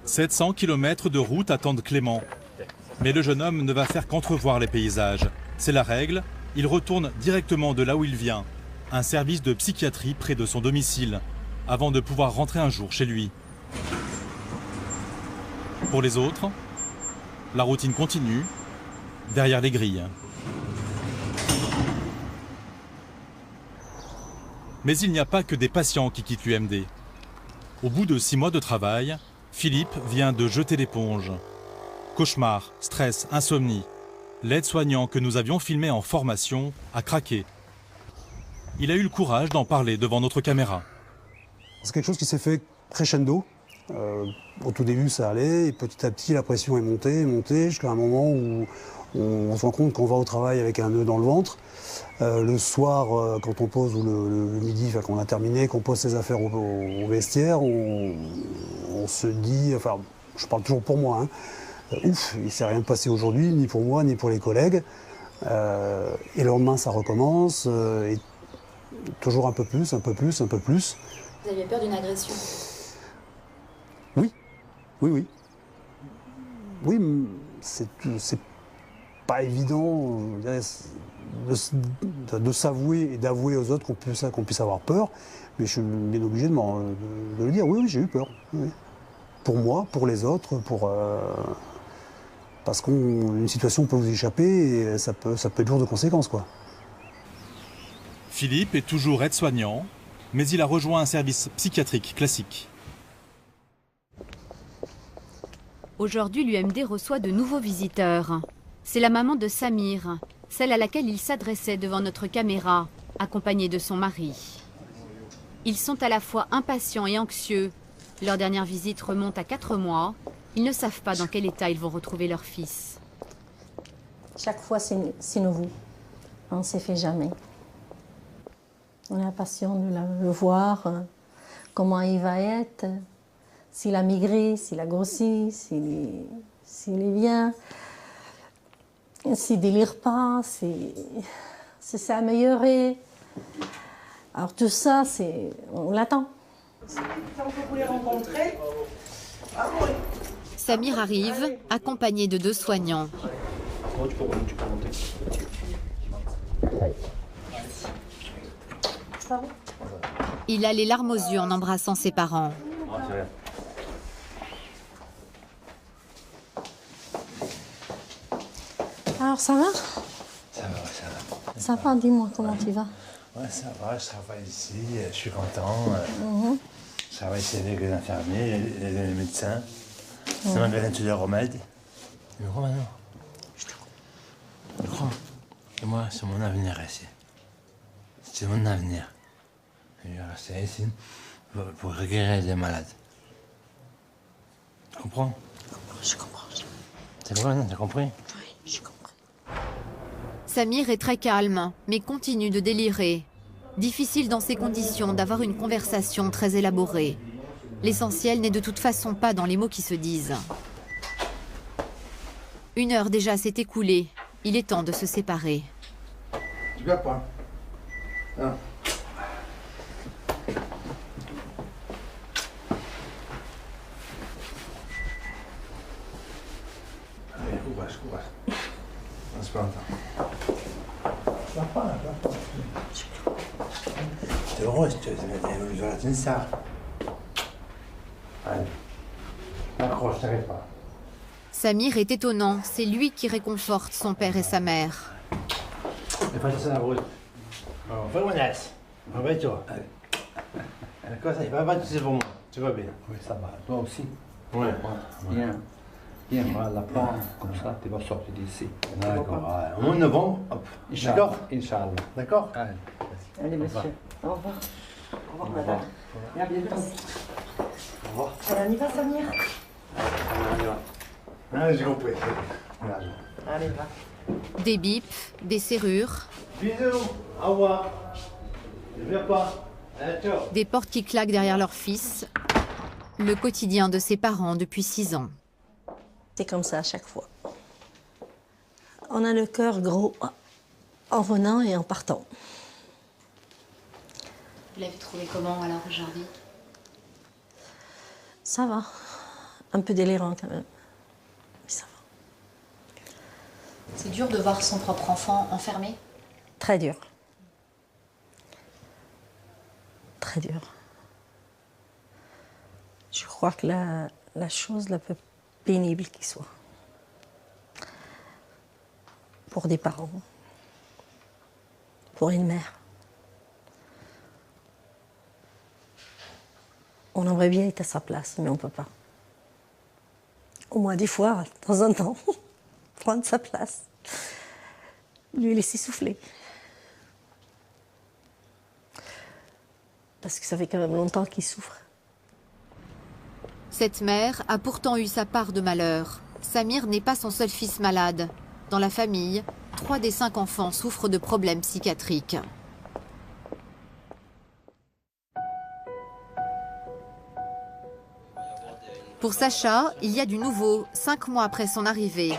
700 km de route attendent Clément. Mais le jeune homme ne va faire qu'entrevoir les paysages. C'est la règle, il retourne directement de là où il vient, un service de psychiatrie près de son domicile, avant de pouvoir rentrer un jour chez lui. Pour les autres, la routine continue, derrière les grilles. Mais il n'y a pas que des patients qui quittent l'UMD. Au bout de 6 mois de travail, Philippe vient de jeter l'éponge. Cauchemar, stress, insomnie. L'aide-soignant que nous avions filmé en formation a craqué. Il a eu le courage d'en parler devant notre caméra. C'est quelque chose qui s'est fait crescendo. Au tout début, ça allait, et petit à petit, la pression est montée, jusqu'à un moment où on se rend compte qu'on va au travail avec un nœud dans le ventre. Le soir, quand on pose, ou le midi, quand on a terminé, qu'on pose ses affaires au vestiaire, on se dit, enfin, je parle toujours pour moi, ouf, il ne s'est rien passé aujourd'hui, ni pour moi, ni pour les collègues. Et le lendemain, ça recommence, et toujours un peu plus, un peu plus, un peu plus. Vous aviez peur d'une agression? Oui, oui, oui. Oui, c'est pas évident de s'avouer et d'avouer aux autres qu'on puisse avoir peur, mais je suis bien obligé de le dire. Oui, oui, j'ai eu peur. Oui. Pour moi, pour les autres, parce qu'une situation peut vous échapper et ça peut être lourd de conséquences, quoi. Philippe est toujours aide-soignant, mais il a rejoint un service psychiatrique classique. Aujourd'hui, l'UMD reçoit de nouveaux visiteurs. C'est la maman de Samir, celle à laquelle il s'adressait devant notre caméra, accompagnée de son mari. Ils sont à la fois impatients et anxieux. Leur dernière visite remonte à 4 mois. Ils ne savent pas dans quel état ils vont retrouver leur fils. Chaque fois, c'est nouveau. On ne s'est fait jamais. On est impatient de le voir, comment il va être, s'il a migré, s'il a grossi, s'il est bien, s'il ne délire pas, si s'est amélioré. Alors tout ça, on l'attend. Vous les rencontrer. Samir arrive, accompagné de 2 soignants. Il a les larmes aux yeux en embrassant ses parents. Alors ça va? Ça va, ça va. Ça va, dis-moi comment tu vas. Ouais, ça va, je travaille ici, je suis content. Je travaille ici avec les infirmiers, les médecins. C'est un magasin de remèdes. Tu me crois maintenant? Je te crois. Tu me crois? Et moi, c'est mon avenir ici. C'est mon avenir. Je vais rester ici pour guérir les malades. Tu comprends? Je comprends. C'est vrai, non? T'as compris? Oui, j'ai compris. Samir est très calme, mais continue de délirer. Difficile dans ces conditions d'avoir une conversation très élaborée. L'essentiel n'est de toute façon pas dans les mots qui se disent. 1 heure déjà s'est écoulée. Il est temps de se séparer. Tu vas pas. Non. Allez, courage. On se plante. Je pas. T'es heureuse, tu es ça. Allez. Accroche, t'arrêtes pas. Samir est étonnant, c'est lui qui réconforte son père et sa mère. Ne pas ça la route. Fais mon ass. Réveille-toi. Comme ça, il va pas tout c'est pour moi. Tu vas bien. Oui, ça va. Toi aussi. Ouais. Viens, on va la prendre, comme ça, tu vas sortir d'ici. D'accord. Au moins 9 ans, hop. D'accord? Inch'Allah. D'accord? Allez, monsieur. Au revoir. Au revoir, madame. Et à bientôt. Au revoir. Alors, on y va, Samir? On y va. Ah, j'ai compris. Allez, va. Des bips, des serrures. Bisous. Au revoir. Je viens pas. Ciao. Des portes qui claquent derrière leur fils. Le quotidien de ses parents depuis 6 ans. C'est comme ça à chaque fois. On a le cœur gros en venant et en partant. Vous l'avez trouvé comment alors aujourd'hui? Ça va. Un peu délirant quand même. Mais ça va. C'est dur de voir son propre enfant enfermé? Très dur. Très dur. Je crois que la chose la plus pénible qui soit. Pour des parents. Pour une mère. On aimerait bien être à sa place, mais on ne peut pas. Au moins des fois, de temps en temps, prendre sa place. Lui laisser souffler. Parce que ça fait quand même longtemps qu'il souffre. Cette mère a pourtant eu sa part de malheur. Samir n'est pas son seul fils malade. Dans la famille, 3 des 5 enfants souffrent de problèmes psychiatriques. Pour Sacha, il y a du nouveau, 5 mois après son arrivée.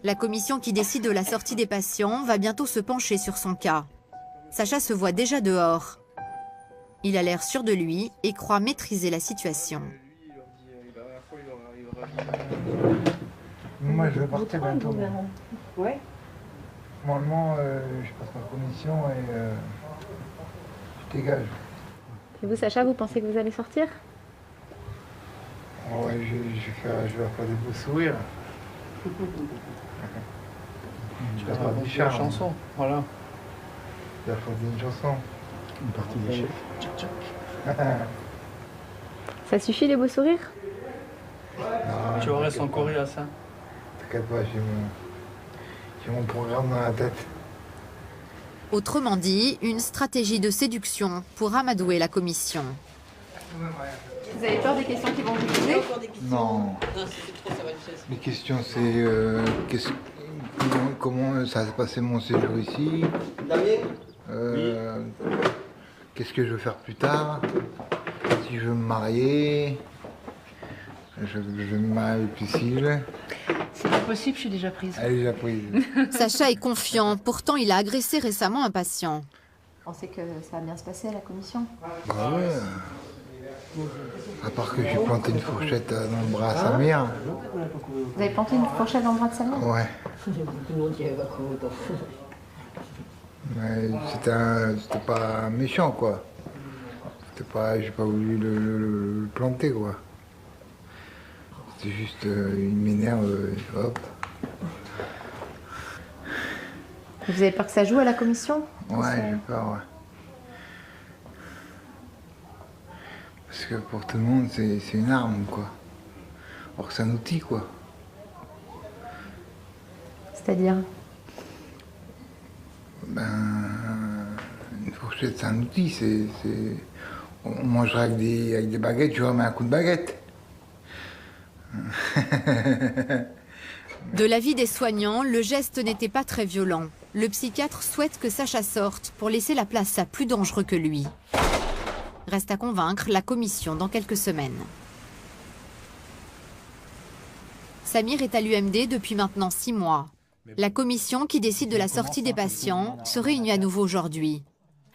La commission qui décide de la sortie des patients va bientôt se pencher sur son cas. Sacha se voit déjà dehors. Il a l'air sûr de lui et croit maîtriser la situation. Moi, je vais partir bientôt. Ouais. Normalement, je passe ma commission et je dégage. Et vous, Sacha, vous pensez que vous allez sortir? Ouais, je vais faire des beaux sourires. Tu vas faire une chanson, voilà. Je vais faire une chanson. Une partie des chefs. Tchac, tchac. Ça suffit les beaux sourires? Non, Tu aurais son courir à ça? T'inquiète pas, j'ai mon programme dans la tête. Autrement dit, une stratégie de séduction pour amadouer la commission. Vous avez peur des questions qui vont vous poser? Non. Les questions, c'est comment ça s'est passé mon séjour ici. Qu'est-ce que je veux faire plus tard. Si je veux me marier. Je vais me marier avec Lucille. C'est pas possible, je suis déjà prise. Elle est déjà prise. Sacha est confiant, pourtant il a agressé récemment un patient. Vous pensez que ça va bien se passer à la commission? Bah ouais. À part que j'ai planté une fourchette dans le bras à Samir. Vous avez planté une fourchette dans le bras de Samir? Ouais. Mais c'était pas méchant, quoi. C'était pas, j'ai pas voulu le planter, quoi. C'était juste, il m'énerve, hop. Vous avez peur que ça joue à la commission? Ouais, j'ai peur, ouais. Parce que pour tout le monde, c'est une arme, quoi. Alors que c'est un outil, quoi. C'est-à-dire? Ben, une fourchette, c'est un outil. On mangerait avec des baguettes, je remets un coup de baguette. De l'avis des soignants, le geste n'était pas très violent. Le psychiatre souhaite que Sacha sorte pour laisser la place à plus dangereux que lui. Reste à convaincre la commission dans quelques semaines. Samir est à l'UMD depuis maintenant 6 mois. La commission qui décide de la sortie des patients se réunit à nouveau aujourd'hui.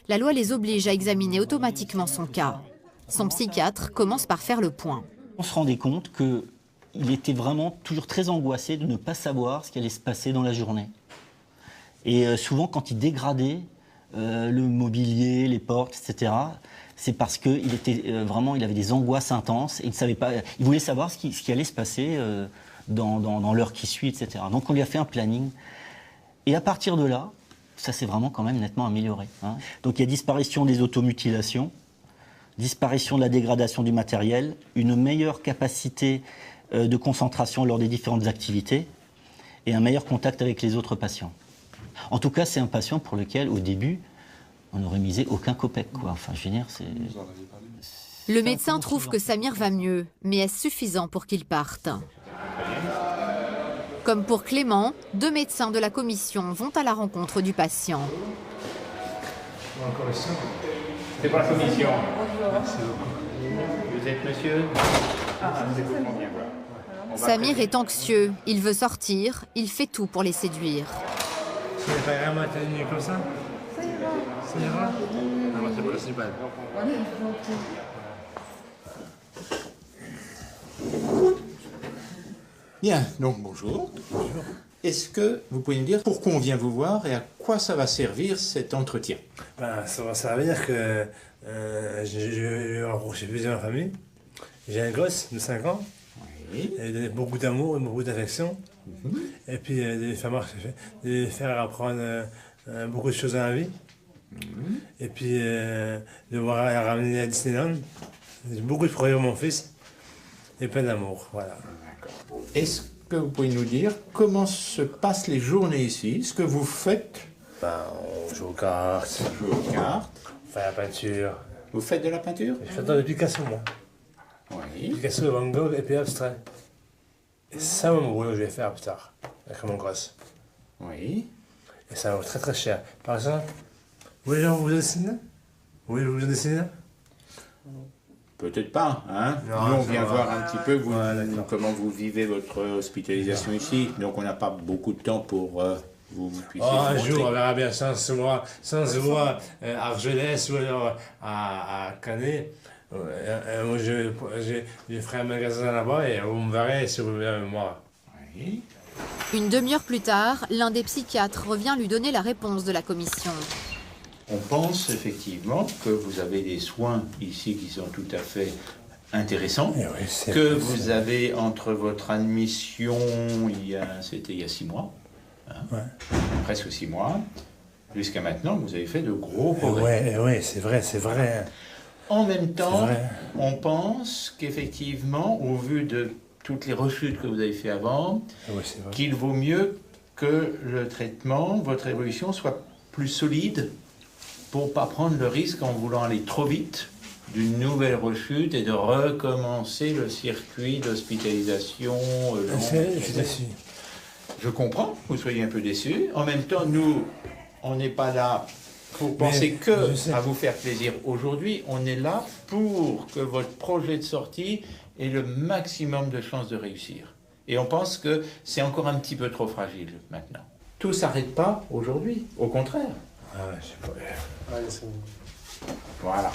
La loi les oblige à examiner automatiquement son cas. Son psychiatre commence par faire le point. On se rendait compte qu'il était vraiment toujours très angoissé de ne pas savoir ce qui allait se passer dans la journée. Et souvent, quand il dégradait le mobilier, les portes, etc., c'est parce qu'il était vraiment, il avait des angoisses intenses et il ne savait pas. Il voulait savoir ce qui allait se passer dans l'heure qui suit, etc. Donc on lui a fait un planning. Et à partir de là, ça s'est vraiment quand même nettement amélioré. Hein. Donc il y a disparition des automutilations, disparition de la dégradation du matériel, une meilleure capacité de concentration lors des différentes activités et un meilleur contact avec les autres patients. En tout cas, c'est un patient pour lequel, au début, on n'aurait misé aucun copec, quoi. Enfin, je veux dire, c'est... Le médecin trouve que Samir va mieux, mais est-ce suffisant pour qu'il parte? Comme pour Clément, 2 médecins de la commission vont à la rencontre du patient. C'est pour la commission. Merci beaucoup. Vous êtes monsieur? C'est bon, on vient voir. Samir est anxieux, il veut sortir, il fait tout pour les séduire. Tu n'es pas vraiment tenu comme ça? Ça ira. Ça ira? Non, c'est pas le principal. Bien, donc bonjour. Bonjour. Est-ce que vous pouvez me dire pourquoi on vient vous voir et à quoi ça va servir cet entretien? Ben, ça va servir que j'ai rapproché plusieurs familles. J'ai un gosse de 5 ans. Oui. Et donner beaucoup d'amour et beaucoup d'affection. Et puis de les faire apprendre beaucoup de choses dans la vie. Et puis de voir ramener à Disneyland. J'ai beaucoup de projets pour mon fils. Et plein d'amour, voilà. Est-ce que vous pouvez nous dire comment se passent les journées ici? Ce que vous faites? Ben, on joue aux cartes. On joue aux cartes. On fait la peinture. Vous faites de la peinture? Je fais de Picasso, moi. Oui. Picasso, Van Gogh et puis abstrait. Et ça, mon boulot, je vais faire plus tard, avec mon gosse. Oui. Et ça vaut très très cher. Par exemple, vous voulez que je vous dessine? Vous voulez que je vous dessine? Peut-être pas, hein. Non, nous, on ça vient va. voir un petit peu comment vous vivez votre hospitalisation ici. Donc, on n'a pas beaucoup de temps pour vous puissiez Un vous jour, on montrer. verra bien, sans se voir à Argelès ou alors à Canet. Moi, je ferai un magasin là-bas et vous me verrez si vous venez avec moi. Une demi-heure plus tard, l'un des psychiatres revient lui donner la réponse de la commission. On pense effectivement que vous avez des soins ici qui sont tout à fait intéressants, que vous avez entre votre admission, c'était il y a 6 mois, hein, presque 6 mois, jusqu'à maintenant, vous avez fait de gros progrès. Oui, c'est vrai. En même temps, C'est vrai. on pense qu'effectivement, au vu de toutes les rechutes que vous avez fait avant, c'est vrai. qu'il vaut mieux que le traitement, votre évolution soit plus solide pour ne pas prendre le risque en voulant aller trop vite d'une nouvelle rechute et de recommencer le circuit d'hospitalisation. Je suis déçu. Je comprends que vous soyez un peu déçus. En même temps, nous, on n'est pas là pour penser à vous faire plaisir aujourd'hui. On est là pour que votre projet de sortie ait le maximum de chances de réussir. Et on pense que c'est encore un petit peu trop fragile maintenant. Tout ne s'arrête pas aujourd'hui, au contraire. Ah ouais, c'est pas bien. Allez, c'est bon. Voilà.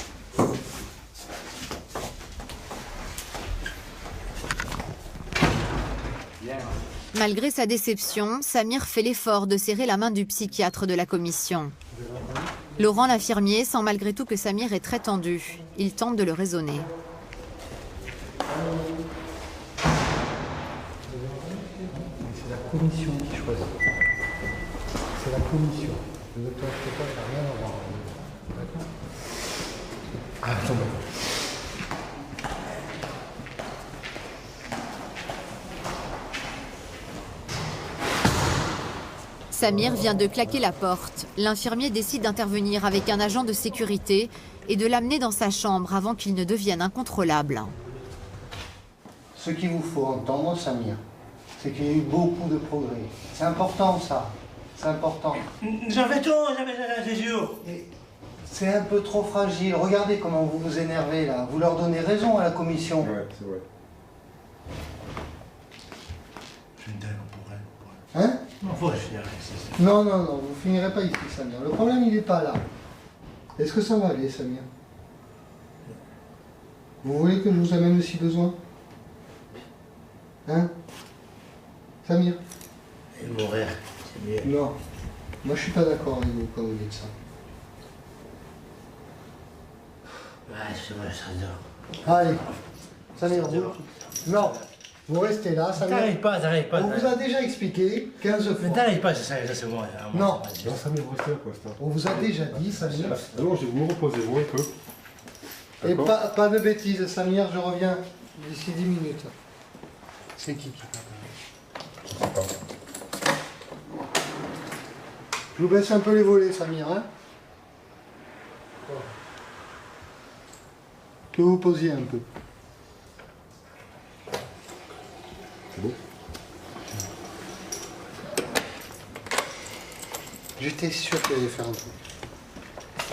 Malgré sa déception, Samir fait l'effort de serrer la main du psychiatre de la commission. Laurent l'infirmier sent malgré tout que Samir est très tendu. Il tente de le raisonner. C'est la commission qui choisit. C'est la commission. Le docteur Stéphane n'a rien à voir. D'accord? Ah, attends, d'accord. Samir vient de claquer la porte. L'infirmier décide d'intervenir avec un agent de sécurité et de l'amener dans sa chambre avant qu'il ne devienne incontrôlable. Ce qu'il vous faut entendre, Samir, c'est qu'il y a eu beaucoup de progrès. C'est important, ça. C'est important. J'avais tout, j'avais des jours. C'est un peu trop fragile. Regardez comment vous vous énervez, là. Vous leur donnez raison à la commission. Ouais, c'est vrai. Je me donne pour elle. Hein? Non, faut que je finisse. Non, vous finirez pas ici, Samir. Le problème, il n'est pas là. Est-ce que ça va aller, Samir? Vous voulez que je vous amène si besoin? Hein? Samir? Et mourir, c'est mieux. Non. Moi, je suis pas d'accord avec vous quand vous dites ça. Ouais, c'est vrai, ça dort. Allez. Samir, vous... Non. Vous restez là, Samir. T'arrives pas. On vous a déjà expliqué 15 fois. Mais t'arrives pas, ça c'est bon. Non. Non, Samir, restez à quoi, ça? On vous a déjà dit, Samir. Alors, je vais vous reposer, vous, un peu. Et D'accord. pas de bêtises, Samir, je reviens d'ici 10 minutes. C'est qui parle? Je vous baisse un peu les volets, Samir, hein? Que vous posiez un peu. C'est beau. J'étais sûr qu'il allait faire un truc.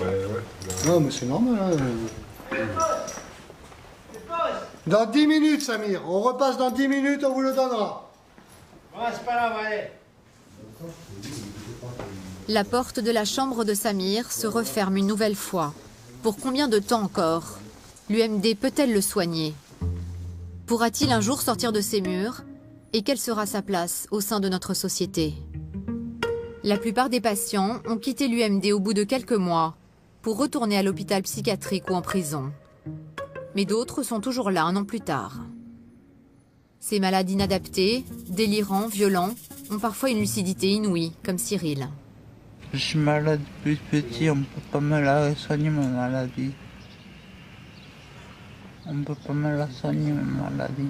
Ouais. Non, mais c'est normal, hein. Dans 10 minutes, Samir. On repasse dans 10 minutes, on vous le donnera. Ouais, c'est pas grave, allez. La porte de la chambre de Samir se referme une nouvelle fois. Pour combien de temps encore? L'UMD peut-elle le soigner? Pourra-t-il un jour sortir de ces murs? Et quelle sera sa place au sein de notre société? La plupart des patients ont quitté l'UMD au bout de quelques mois pour retourner à l'hôpital psychiatrique ou en prison. Mais d'autres sont toujours là un an plus tard. Ces malades inadaptés, délirants, violents, ont parfois une lucidité inouïe, comme Cyril. Je suis malade depuis petit, on ne peut pas me la soigner ma maladie. On ne peut pas me la soigner ma maladie.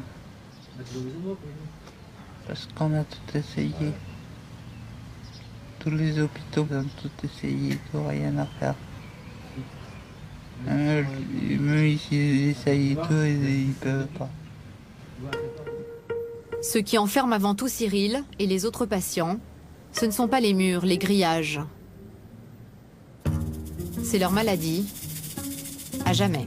Parce qu'on a tout essayé. Tous les hôpitaux ont tout essayé, ils n'ont rien à faire. Eux, ils essayent tout et ils ne peuvent pas. Ce qui enferme avant tout Cyril et les autres patients, ce ne sont pas les murs, les grillages. C'est leur maladie, à jamais.